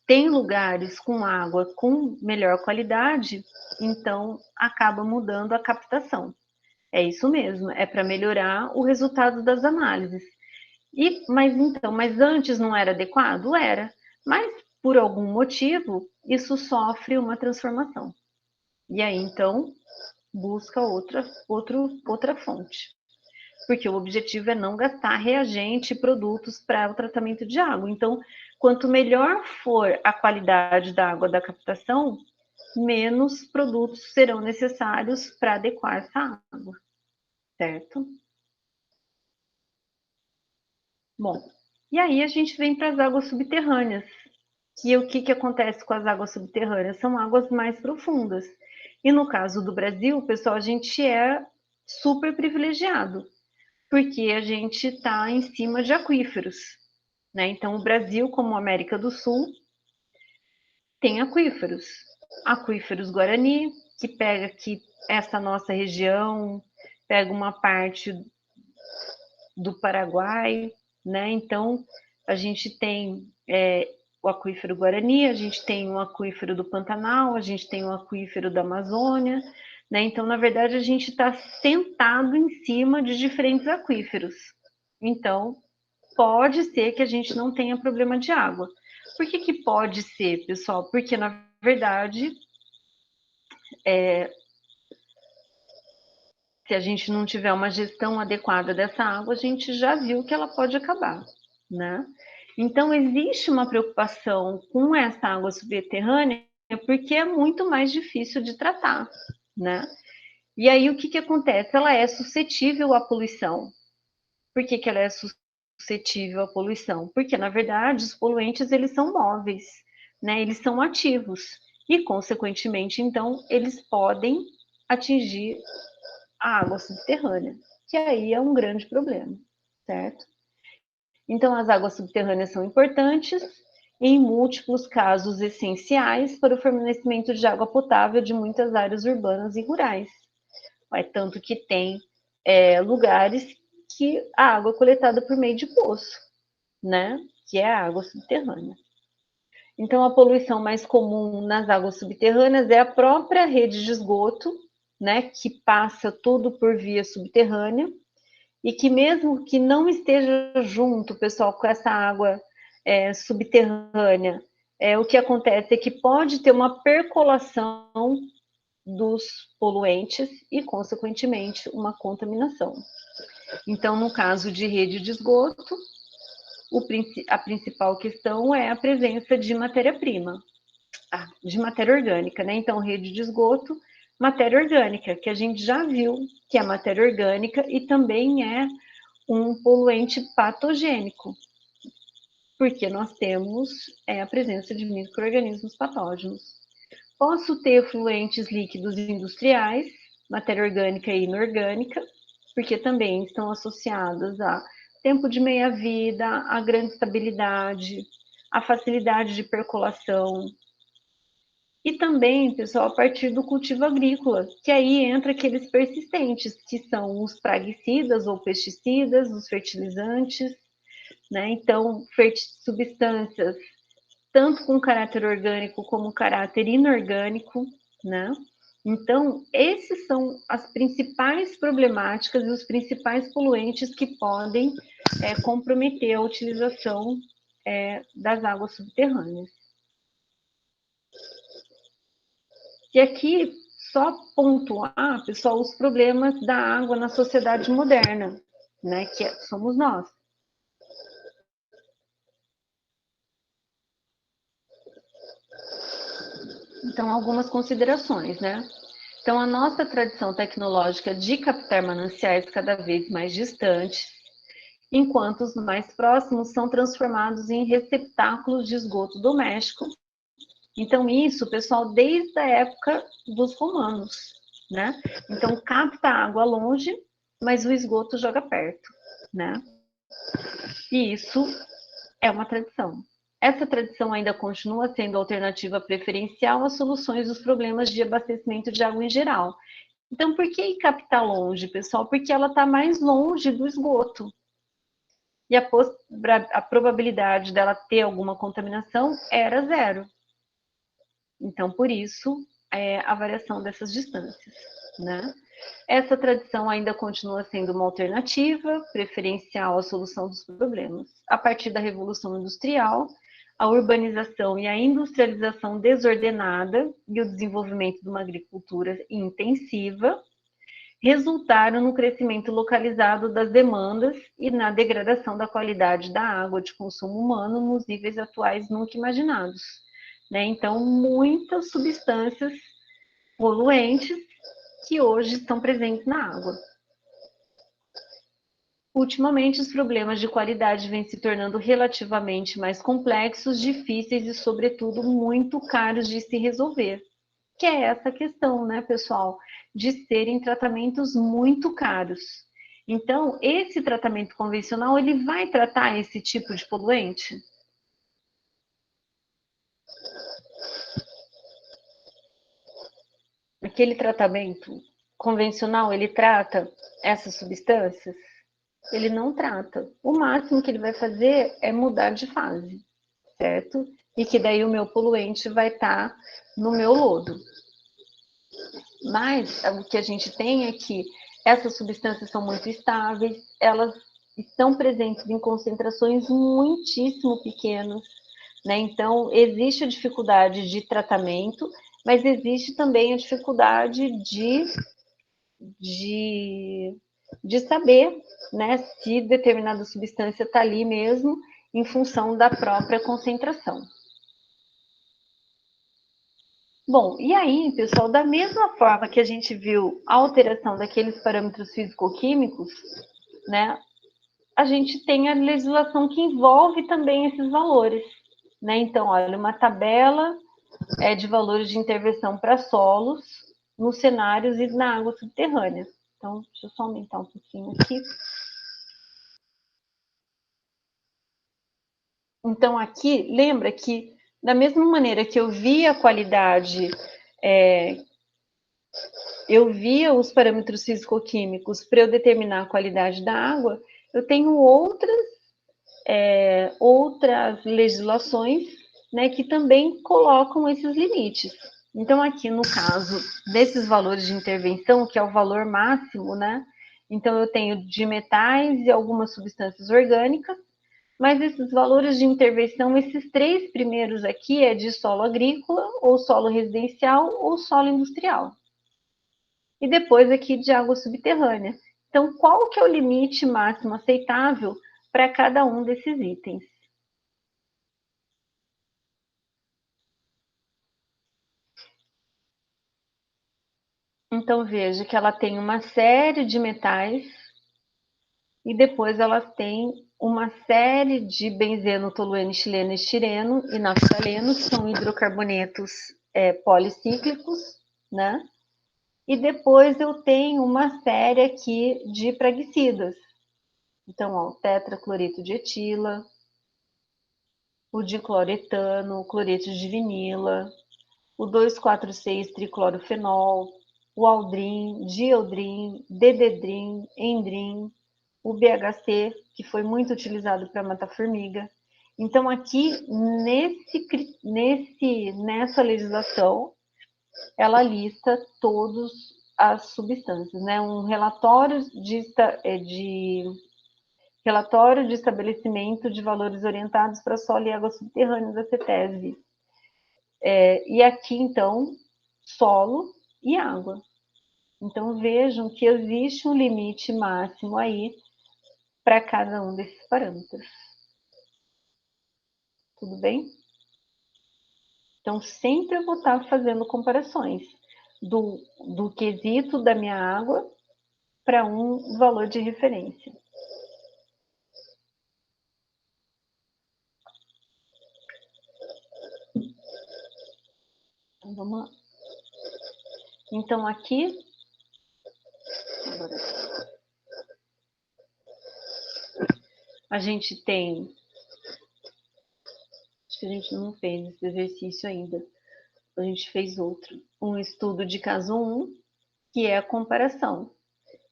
tem lugares com água com melhor qualidade, então acaba mudando a captação. É isso mesmo, é para melhorar o resultado das análises. Mas antes não era adequado? Era. Mas por algum motivo, isso sofre uma transformação. E aí, então, busca outra fonte. Porque o objetivo é não gastar reagente e produtos para o tratamento de água. Então, quanto melhor for a qualidade da água da captação, menos produtos serão necessários para adequar essa água, certo? Bom, e aí a gente vem para as águas subterrâneas. E o que acontece com as águas subterrâneas? São águas mais profundas. E no caso do Brasil, pessoal, a gente é super privilegiado, porque a gente está em cima de aquíferos, né? Então, o Brasil, como América do Sul, tem aquíferos. Aquíferos Guarani, que pega aqui essa nossa região, pega uma parte do Paraguai, né? Então, a gente tem o aquífero Guarani, a gente tem o aquífero do Pantanal, a gente tem o aquífero da Amazônia, né? Então, na verdade, a gente está sentado em cima de diferentes aquíferos. Então, pode ser que a gente não tenha problema de água. Por que pode ser, pessoal? Porque, na verdade, se a gente não tiver uma gestão adequada dessa água, a gente já viu que ela pode acabar, né? Então, existe uma preocupação com essa água subterrânea porque é muito mais difícil de tratar, né? E aí, o que acontece? Ela é suscetível à poluição. Por que ela é suscetível à poluição? Porque, na verdade, os poluentes, eles são móveis, né? Eles são ativos. E, consequentemente, então, eles podem atingir a água subterrânea, que aí é um grande problema, certo? Então, as águas subterrâneas são importantes em múltiplos casos essenciais para o fornecimento de água potável de muitas áreas urbanas e rurais. É tanto que tem lugares que a água é coletada por meio de poço, né? Que é a água subterrânea. Então, a poluição mais comum nas águas subterrâneas é a própria rede de esgoto, né? Que passa tudo por via subterrânea e que mesmo que não esteja junto, pessoal, com essa água subterrânea, o que acontece é que pode ter uma percolação dos poluentes e, consequentemente, uma contaminação. Então, no caso de rede de esgoto, a principal questão é a presença de matéria-prima, de matéria orgânica, né? Então, rede de esgoto, matéria orgânica, que a gente já viu que é matéria orgânica e também é um poluente patogênico, porque nós temos a presença de micro-organismos patógenos. Posso ter fluentes líquidos industriais, matéria orgânica e inorgânica, porque também estão associados a tempo de meia-vida, a grande estabilidade, a facilidade de percolação. E também, pessoal, a partir do cultivo agrícola, que aí entra aqueles persistentes, que são os praguicidas ou pesticidas, os fertilizantes, né? Então, substâncias tanto com caráter orgânico como caráter inorgânico, né? Então, esses são as principais problemáticas e os principais poluentes que podem comprometer a utilização das águas subterrâneas. E aqui, só pontuar, pessoal, os problemas da água na sociedade moderna, né? Que somos nós. Então, algumas considerações, né? Então, a nossa tradição tecnológica de captar mananciais cada vez mais distantes, enquanto os mais próximos são transformados em receptáculos de esgoto doméstico. Então, isso, pessoal, desde a época dos romanos, né? Então, capta água longe, mas o esgoto joga perto, né? E isso é uma tradição. essa tradição ainda continua sendo alternativa preferencial às soluções dos problemas de abastecimento de água em geral. Então, por que captar longe, pessoal? Porque ela está mais longe do esgoto. E a probabilidade dela ter alguma contaminação era zero. Então, por isso, a variação dessas distâncias, né? Essa tradição ainda continua sendo uma alternativa preferencial à solução dos problemas. A partir da Revolução Industrial, a urbanização e a industrialização desordenada e o desenvolvimento de uma agricultura intensiva resultaram no crescimento localizado das demandas e na degradação da qualidade da água de consumo humano nos níveis atuais nunca imaginados. Né? Então, muitas substâncias poluentes que hoje estão presentes na água. Ultimamente, os problemas de qualidade vêm se tornando relativamente mais complexos, difíceis e, sobretudo, muito caros de se resolver. Que é essa questão, né, pessoal, de serem tratamentos muito caros. Então, esse tratamento convencional, ele vai tratar esse tipo de poluente? Aquele tratamento convencional, ele trata essas substâncias? Ele não trata. O máximo que ele vai fazer é mudar de fase, certo? E que daí o meu poluente vai estar no meu lodo. Mas o que a gente tem é que essas substâncias são muito estáveis, elas estão presentes em concentrações muitíssimo pequenas, né? Então, existe a dificuldade de tratamento, mas existe também a dificuldade de saber, né, se determinada substância está ali mesmo em função da própria concentração. Bom, e aí, pessoal, da mesma forma que a gente viu a alteração daqueles parâmetros físico-químicos, né, a gente tem a legislação que envolve também esses valores, né? Então, olha, uma tabela de valores de intervenção para solos nos cenários e na água subterrânea. Então, deixa eu só aumentar um pouquinho aqui. Então, aqui, lembra que, da mesma maneira que eu via a qualidade, eu via os parâmetros físico-químicos para eu determinar a qualidade da água, eu tenho outras legislações, né, que também colocam esses limites. Então, aqui no caso desses valores de intervenção, que é o valor máximo, né? Então, eu tenho de metais e algumas substâncias orgânicas, mas esses valores de intervenção, esses três primeiros aqui é de solo agrícola, ou solo residencial, ou solo industrial. E depois aqui de água subterrânea. Então, qual que é o limite máximo aceitável para cada um desses itens? Então, veja que ela tem uma série de metais e depois ela tem uma série de benzeno, tolueno, etileno, estireno e naftaleno, que são hidrocarbonetos policíclicos, né? E depois eu tenho uma série aqui de praguicidas. Então, ó, o tetracloreto de etila, o dicloretano, o cloreto de vinila, o 2,4,6-triclorofenol, o aldrin, dieldrin, dededrin, endrin, o BHC, que foi muito utilizado para matar formiga. Então, aqui, nessa legislação, ela lista todas as substâncias, né? Um relatório de estabelecimento de valores orientados para solo e água subterrânea da CETESB. E aqui, então, solo e água. Então, vejam que existe um limite máximo aí para cada um desses parâmetros. Tudo bem? Então, sempre eu vou estar fazendo comparações do quesito da minha água para um valor de referência. Então, vamos lá. Então, aqui, a gente tem que a gente não fez esse exercício ainda. A gente fez outro. Um estudo de caso 1, que é a comparação.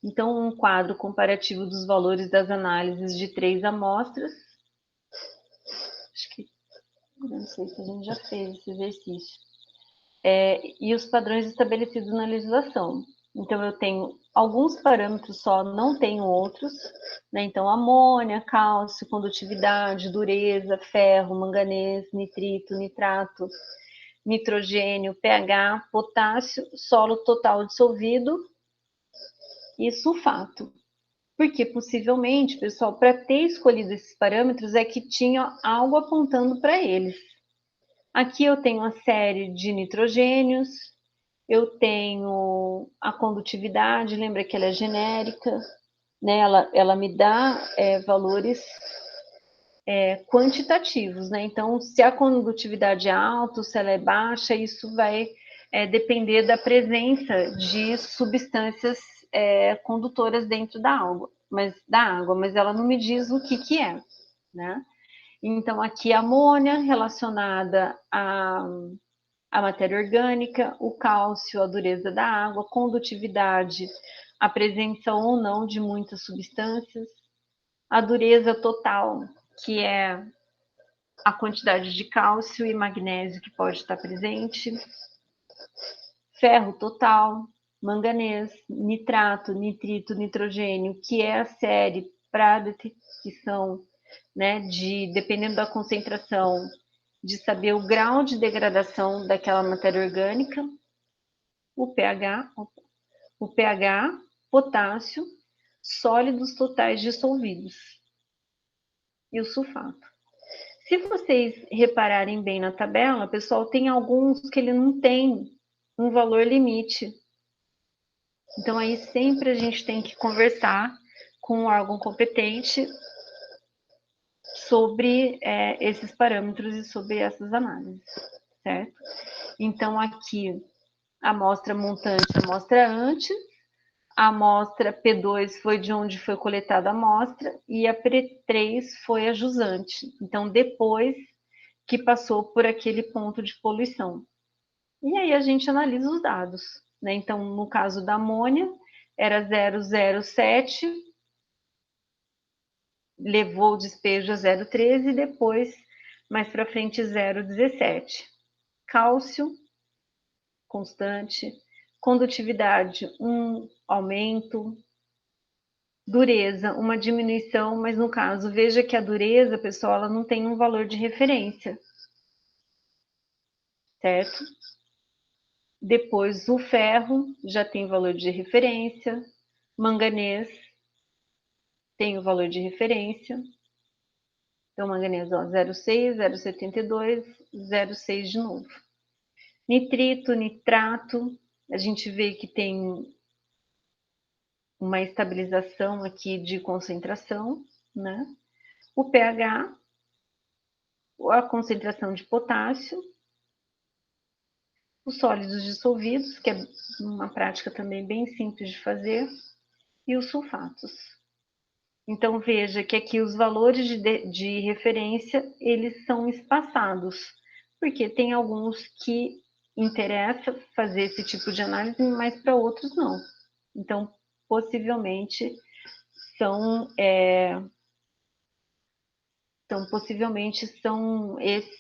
Então, um quadro comparativo dos valores das análises de 3 amostras. Acho que, não sei se a gente já fez esse exercício. E os padrões estabelecidos na legislação. Então, eu tenho alguns parâmetros só, não tenho outros, né? Então, amônia, cálcio, condutividade, dureza, ferro, manganês, nitrito, nitrato, nitrogênio, pH, potássio, solo total dissolvido e sulfato. Porque possivelmente, pessoal, para ter escolhido esses parâmetros é que tinha algo apontando para eles. Aqui eu tenho a série de nitrogênios, eu tenho a condutividade, lembra que ela é genérica, né? Ela me dá valores quantitativos, né? Então, se a condutividade é alta, se ela é baixa, isso vai depender da presença de substâncias condutoras dentro da água, mas ela não me diz o que é, né? Então, aqui a amônia relacionada à matéria orgânica, o cálcio, a dureza da água, condutividade, a presença ou não de muitas substâncias, a dureza total, que é a quantidade de cálcio e magnésio que pode estar presente, ferro total, manganês, nitrato, nitrito, nitrogênio, que é a série para detecção, né, dependendo da concentração, de saber o grau de degradação daquela matéria orgânica, o pH, potássio, sólidos totais dissolvidos e o sulfato. Se vocês repararem bem na tabela, pessoal, tem alguns que ele não tem um valor limite. Então, aí sempre a gente tem que conversar com o órgão competente sobre esses parâmetros e sobre essas análises, certo? Então, aqui, a amostra montante, a amostra antes, a amostra P2 foi de onde foi coletada a amostra e a P3 foi a jusante. Então, depois que passou por aquele ponto de poluição. E aí a gente analisa os dados, né? Então, no caso da amônia, era 0,07, levou o despejo a 0,13 e depois, mais para frente, 0,17. Cálcio, constante. Condutividade, um aumento. Dureza, uma diminuição, mas no caso, veja que a dureza, pessoal, ela não tem um valor de referência, certo? Depois, o ferro já tem valor de referência, manganês tem o valor de referência. Então, manganês, ó, 0,6, 0,72, 0,6 de novo. Nitrito, nitrato, a gente vê que tem uma estabilização aqui de concentração, né? O pH, a concentração de potássio, os sólidos dissolvidos, que é uma prática também bem simples de fazer, e os sulfatos. Então, veja que aqui os valores de referência, eles são espaçados, porque tem alguns que interessa fazer esse tipo de análise, mas para outros não. Então, possivelmente,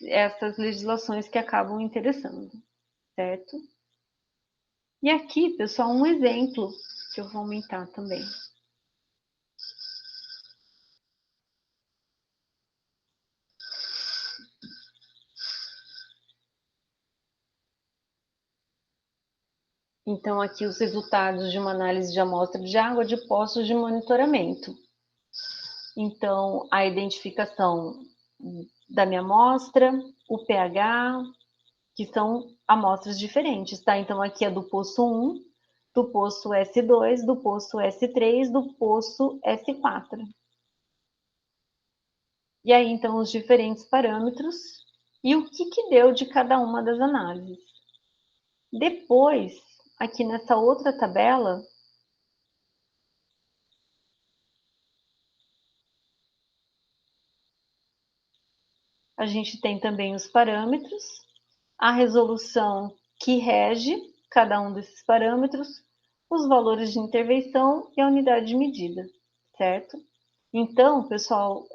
essas legislações que acabam interessando, certo? E aqui, pessoal, um exemplo que eu vou aumentar também. Então, aqui os resultados de uma análise de amostra de água de postos de monitoramento. Então, a identificação da minha amostra, o pH, que são amostras diferentes, tá? Então, aqui é do poço 1, do poço S2, do poço S3, do poço S4. E aí, então, os diferentes parâmetros e o que deu de cada uma das análises. Depois, aqui nessa outra tabela, a gente tem também os parâmetros, a resolução que rege cada um desses parâmetros, os valores de intervenção e a unidade de medida, certo? Então, pessoal,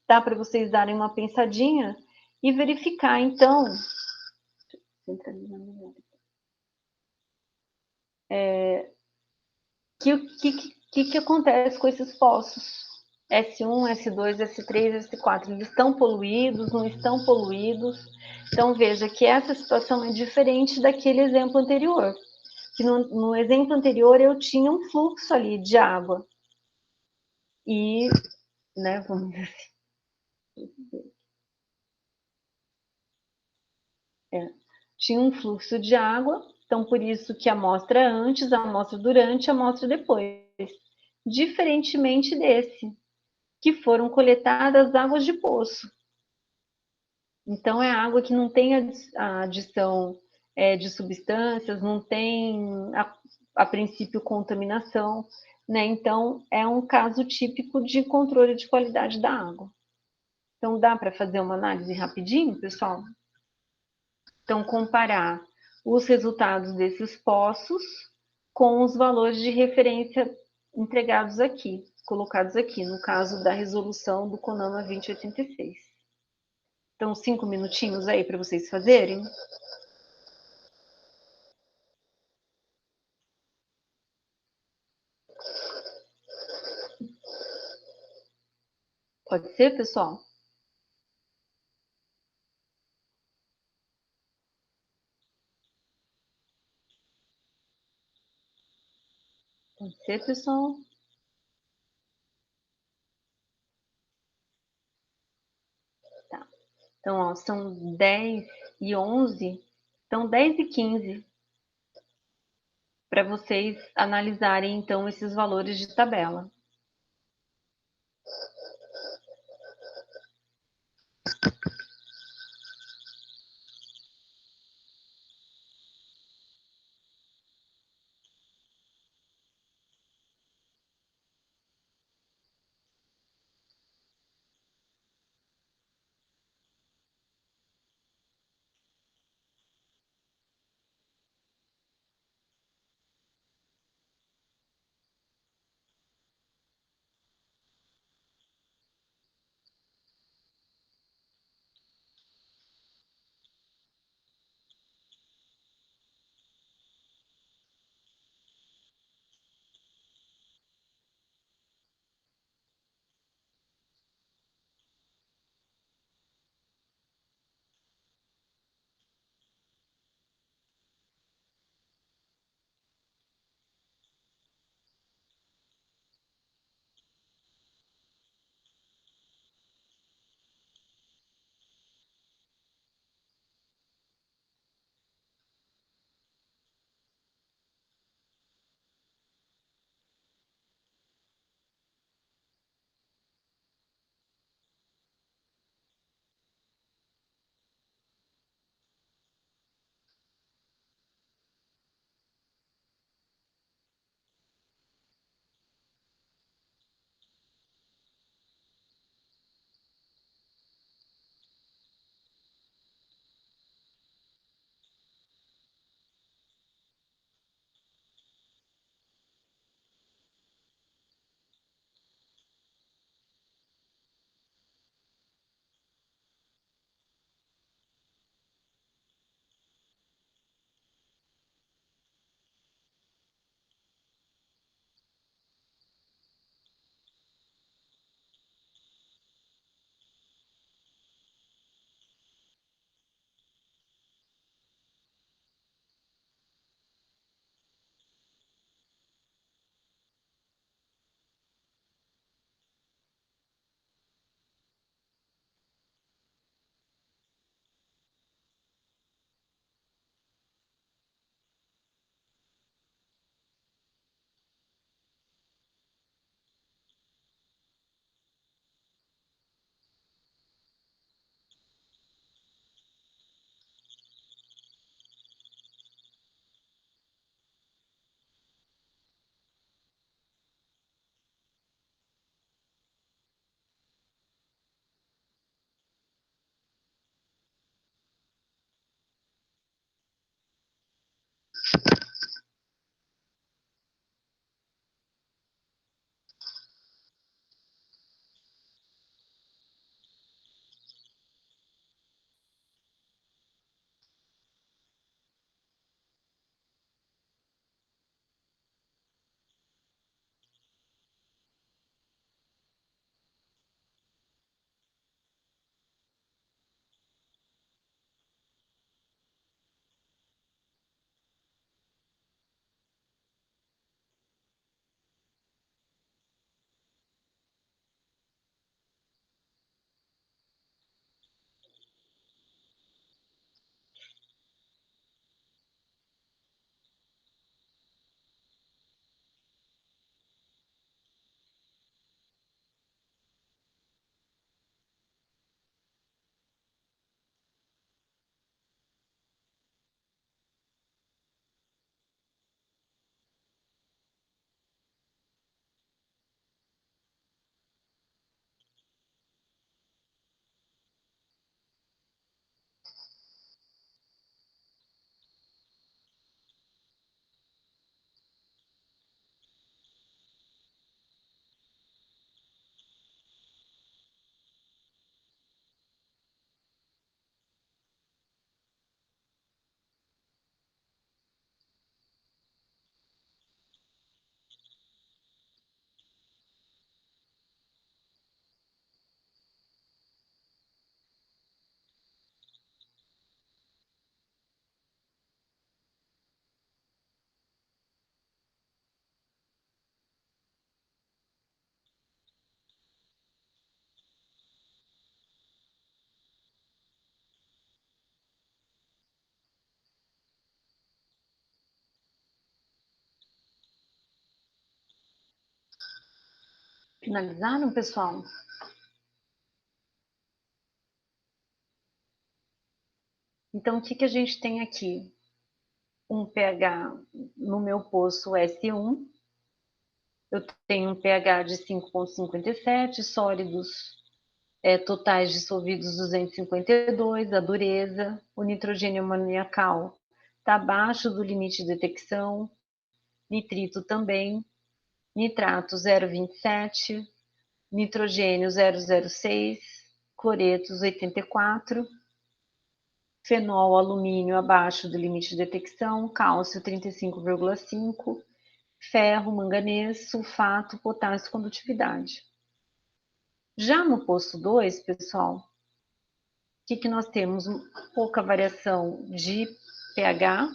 dá para vocês darem uma pensadinha e verificar, então, que acontece com esses poços. S1, S2, S3, S4, eles estão poluídos, não estão poluídos? Então, veja que essa situação é diferente daquele exemplo anterior. Que no exemplo anterior eu tinha um fluxo ali de água. E, né, vamos dizer assim, tinha um fluxo de água, então por isso que a amostra antes, a amostra durante, a amostra depois. Diferentemente desse, que foram coletadas águas de poço. Então, é água que não tem a adição de substâncias, não tem, a princípio, contaminação, né? Então, é um caso típico de controle de qualidade da água. Então, dá para fazer uma análise rapidinho, pessoal? Então, comparar os resultados desses poços com os valores de referência entregados aqui, colocados aqui, no caso da resolução do CONAMA 2086. Então, 5 minutinhos aí para vocês fazerem. Pode ser, pessoal? Pode ser, pessoal? Tá. Então, ó, são 10h11, então 10h15, para vocês analisarem, então, esses valores de tabela. Finalizaram, pessoal? Então, o que a gente tem aqui? Um pH no meu poço S1, eu tenho um pH de 5,57, sólidos totais dissolvidos 252, a dureza, o nitrogênio amoniacal está abaixo do limite de detecção, nitrito também, nitrato 0,27, nitrogênio 0,06, cloretos 84, fenol, alumínio abaixo do limite de detecção, cálcio 35,5, ferro, manganês, sulfato, potássio, condutividade. Já no posto 2, pessoal, o que nós temos? Pouca variação de pH,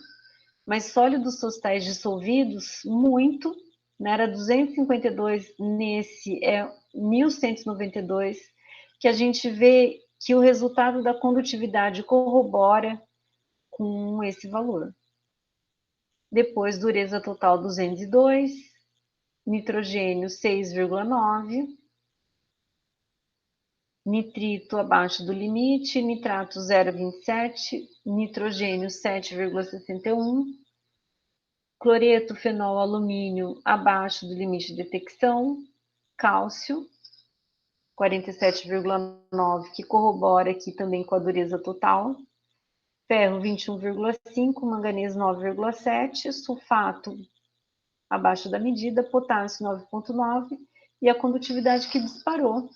mas sólidos tostais dissolvidos, muito, né? Era 252, nesse é 1192, que a gente vê que o resultado da condutividade corrobora com esse valor. Depois, dureza total 202, nitrogênio 6,9, nitrito abaixo do limite, nitrato 0,27, nitrogênio 7,61, cloreto, fenol, alumínio abaixo do limite de detecção, cálcio 47,9, que corrobora aqui também com a dureza total, ferro 21,5, manganês 9,7, sulfato abaixo da medida, potássio 9,9 e a condutividade que disparou.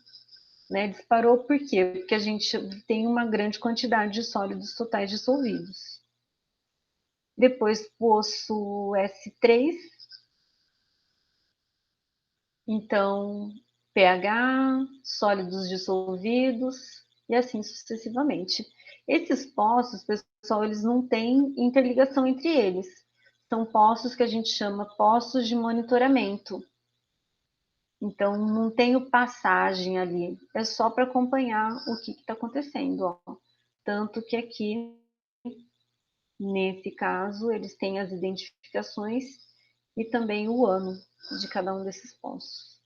Né? Disparou por quê? Porque a gente tem uma grande quantidade de sólidos totais dissolvidos. Depois, poço S3. Então, pH, sólidos dissolvidos e assim sucessivamente. Esses poços, pessoal, eles não têm interligação entre eles. São poços que a gente chama poços de monitoramento. Então, não tem passagem ali, é só para acompanhar o que está acontecendo. Ó. Tanto que aqui, nesse caso, eles têm as identificações e também o ano de cada um desses poços.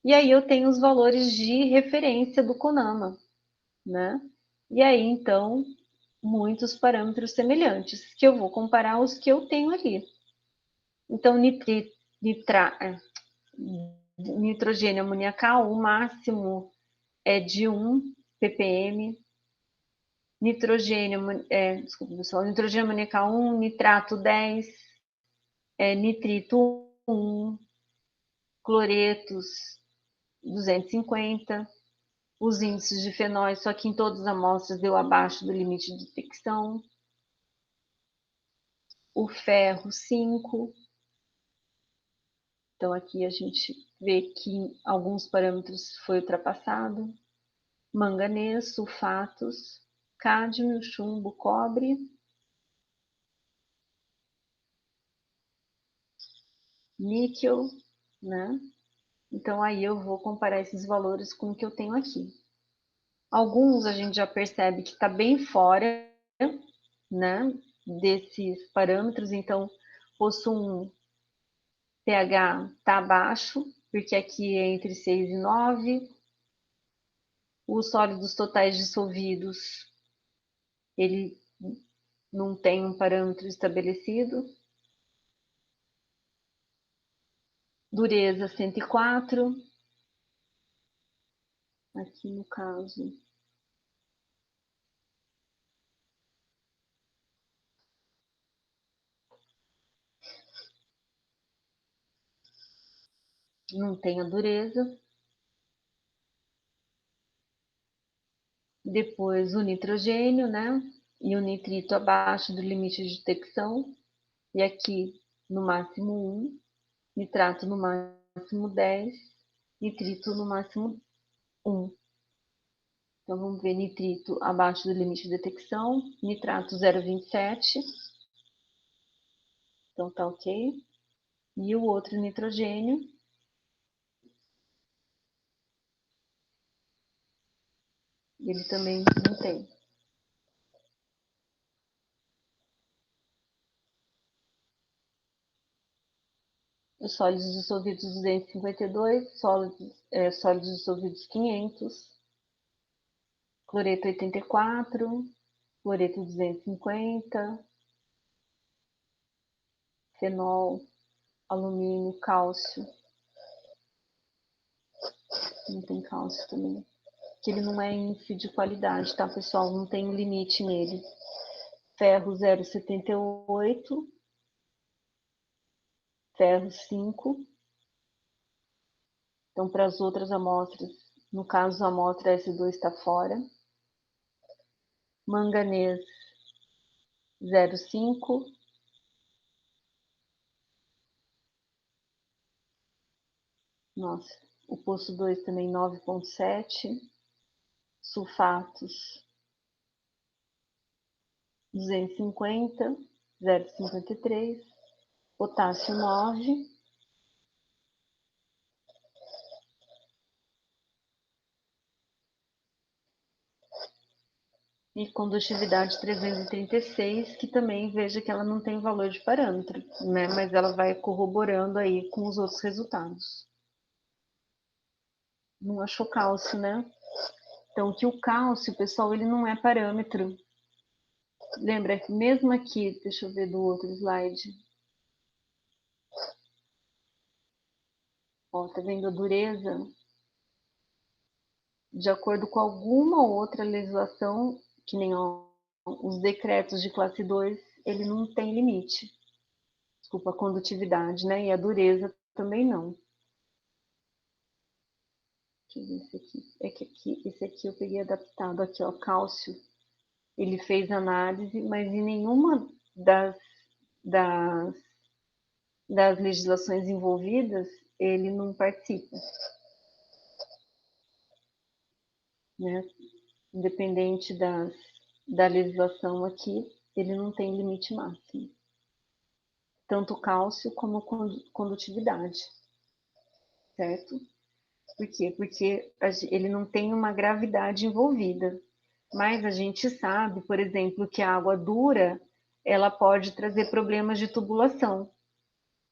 E aí eu tenho os valores de referência do CONAMA, né? E aí, então, muitos parâmetros semelhantes, que eu vou comparar os que eu tenho ali. Então, nitrogênio amoniacal, o máximo é de 1 ppm. Desculpa, pessoal, nitrogênio amoniacal 1, nitrato 10, nitrito 1, cloretos 250, os índices de fenóis, só que em todas as amostras deu abaixo do limite de detecção, o ferro 5, então aqui a gente vê que em alguns parâmetros foi ultrapassado, manganês, sulfatos, cádmio, chumbo, cobre, níquel, né? Então aí eu vou comparar esses valores com o que eu tenho aqui. Alguns a gente já percebe que está bem fora, né, desses parâmetros, então poço 1, pH está baixo, porque aqui é entre 6 e 9. Os sólidos totais dissolvidos, ele não tem um parâmetro estabelecido. Dureza 104. Aqui no caso, não tem a dureza. Depois o nitrogênio, né? E o nitrito abaixo do limite de detecção. E aqui no máximo 1, nitrato no máximo 10, nitrito no máximo 1. Então vamos ver nitrito abaixo do limite de detecção, nitrato 0,27. Então tá ok. E o outro nitrogênio, ele também não tem. sólidos dissolvidos 252, sólidos dissolvidos 500, cloreto 84, cloreto 250, fenol, alumínio, cálcio. Não tem cálcio também. Que ele não é índice de qualidade, tá, pessoal? Não tem limite nele. Ferro 0,78, ferro 5. Então, para as outras amostras, no caso, a amostra S2 está fora. Manganês 0,5. Nossa, o poço 2 também 9,7. Sulfatos 250, 0,53. Potássio 9. E condutividade 336, que também veja que ela não tem valor de parâmetro, né? Mas ela vai corroborando aí com os outros resultados. Não achou cálcio, né? Então, que o cálcio, pessoal, ele não é parâmetro. Lembra que mesmo aqui, deixa eu ver do outro slide. Ó, tá vendo a dureza? De acordo com alguma outra legislação, que nem os decretos de classe 2, ele não tem limite. Desculpa, a condutividade, né? E a dureza também não. Deixa eu ver esse aqui. É que aqui, esse aqui eu peguei adaptado aqui, ó, cálcio. Ele fez análise, mas em nenhuma das, das legislações envolvidas ele não participa, né? Independente da legislação aqui, ele não tem limite máximo. Tanto cálcio como condutividade, certo? Por quê? Porque ele não tem uma gravidade envolvida. Mas a gente sabe, por exemplo, que a água dura, ela pode trazer problemas de tubulação,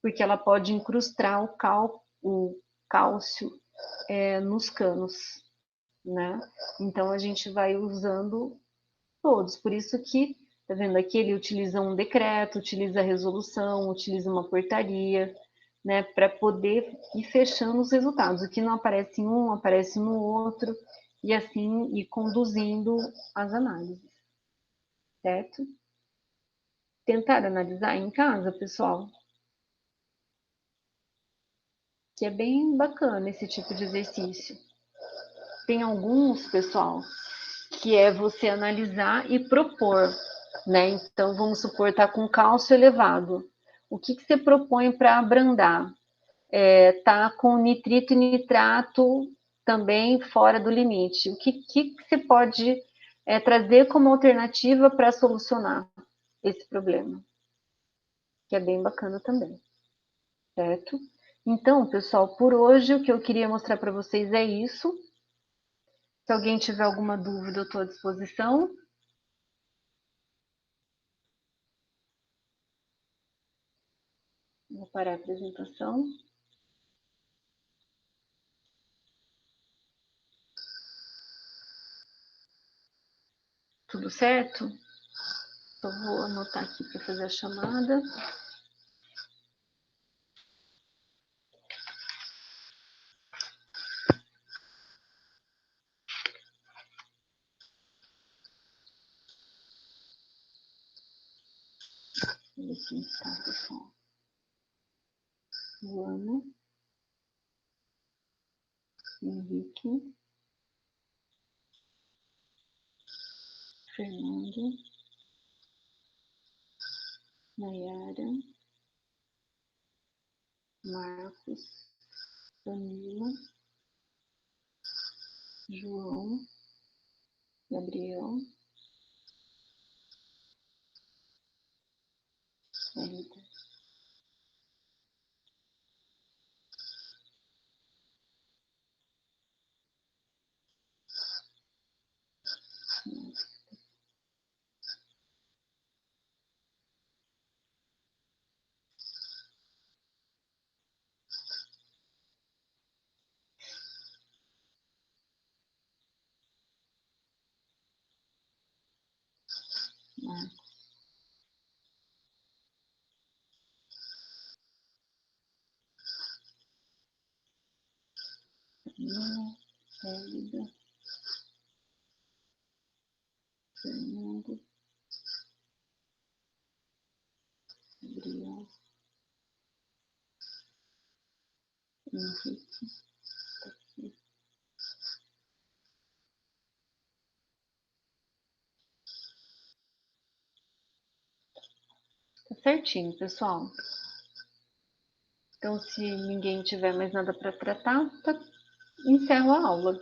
porque ela pode incrustar o cálcio nos canos, né? Então a gente vai usando todos. Por isso que, tá vendo aqui, ele utiliza um decreto, utiliza a resolução, utiliza uma portaria, né, para poder ir fechando os resultados. O que não aparece em um, aparece no outro, e assim ir conduzindo as análises, certo? Tentar analisar em casa, pessoal, que é bem bacana esse tipo de exercício. Tem alguns, pessoal, que é você analisar e propor, né? Então, vamos supor, tá com cálcio elevado. O que você propõe para abrandar? Tá com nitrito e nitrato também fora do limite. O que você pode trazer como alternativa para solucionar esse problema? Que é bem bacana também, certo? Então, pessoal, por hoje o que eu queria mostrar para vocês é isso. Se alguém tiver alguma dúvida, eu estou à disposição. Vou parar a apresentação. Tudo certo? Só vou anotar aqui para fazer a chamada. Aqui está, pessoal. Luana, Henrique, Fernando, Nayara, Marcos, Camila, João, Gabriel, Rita. Hélida, Fernando, Gabriel, Henrique, aqui. Tá certinho, pessoal. Então, se ninguém tiver mais nada para tratar, encerro a aula.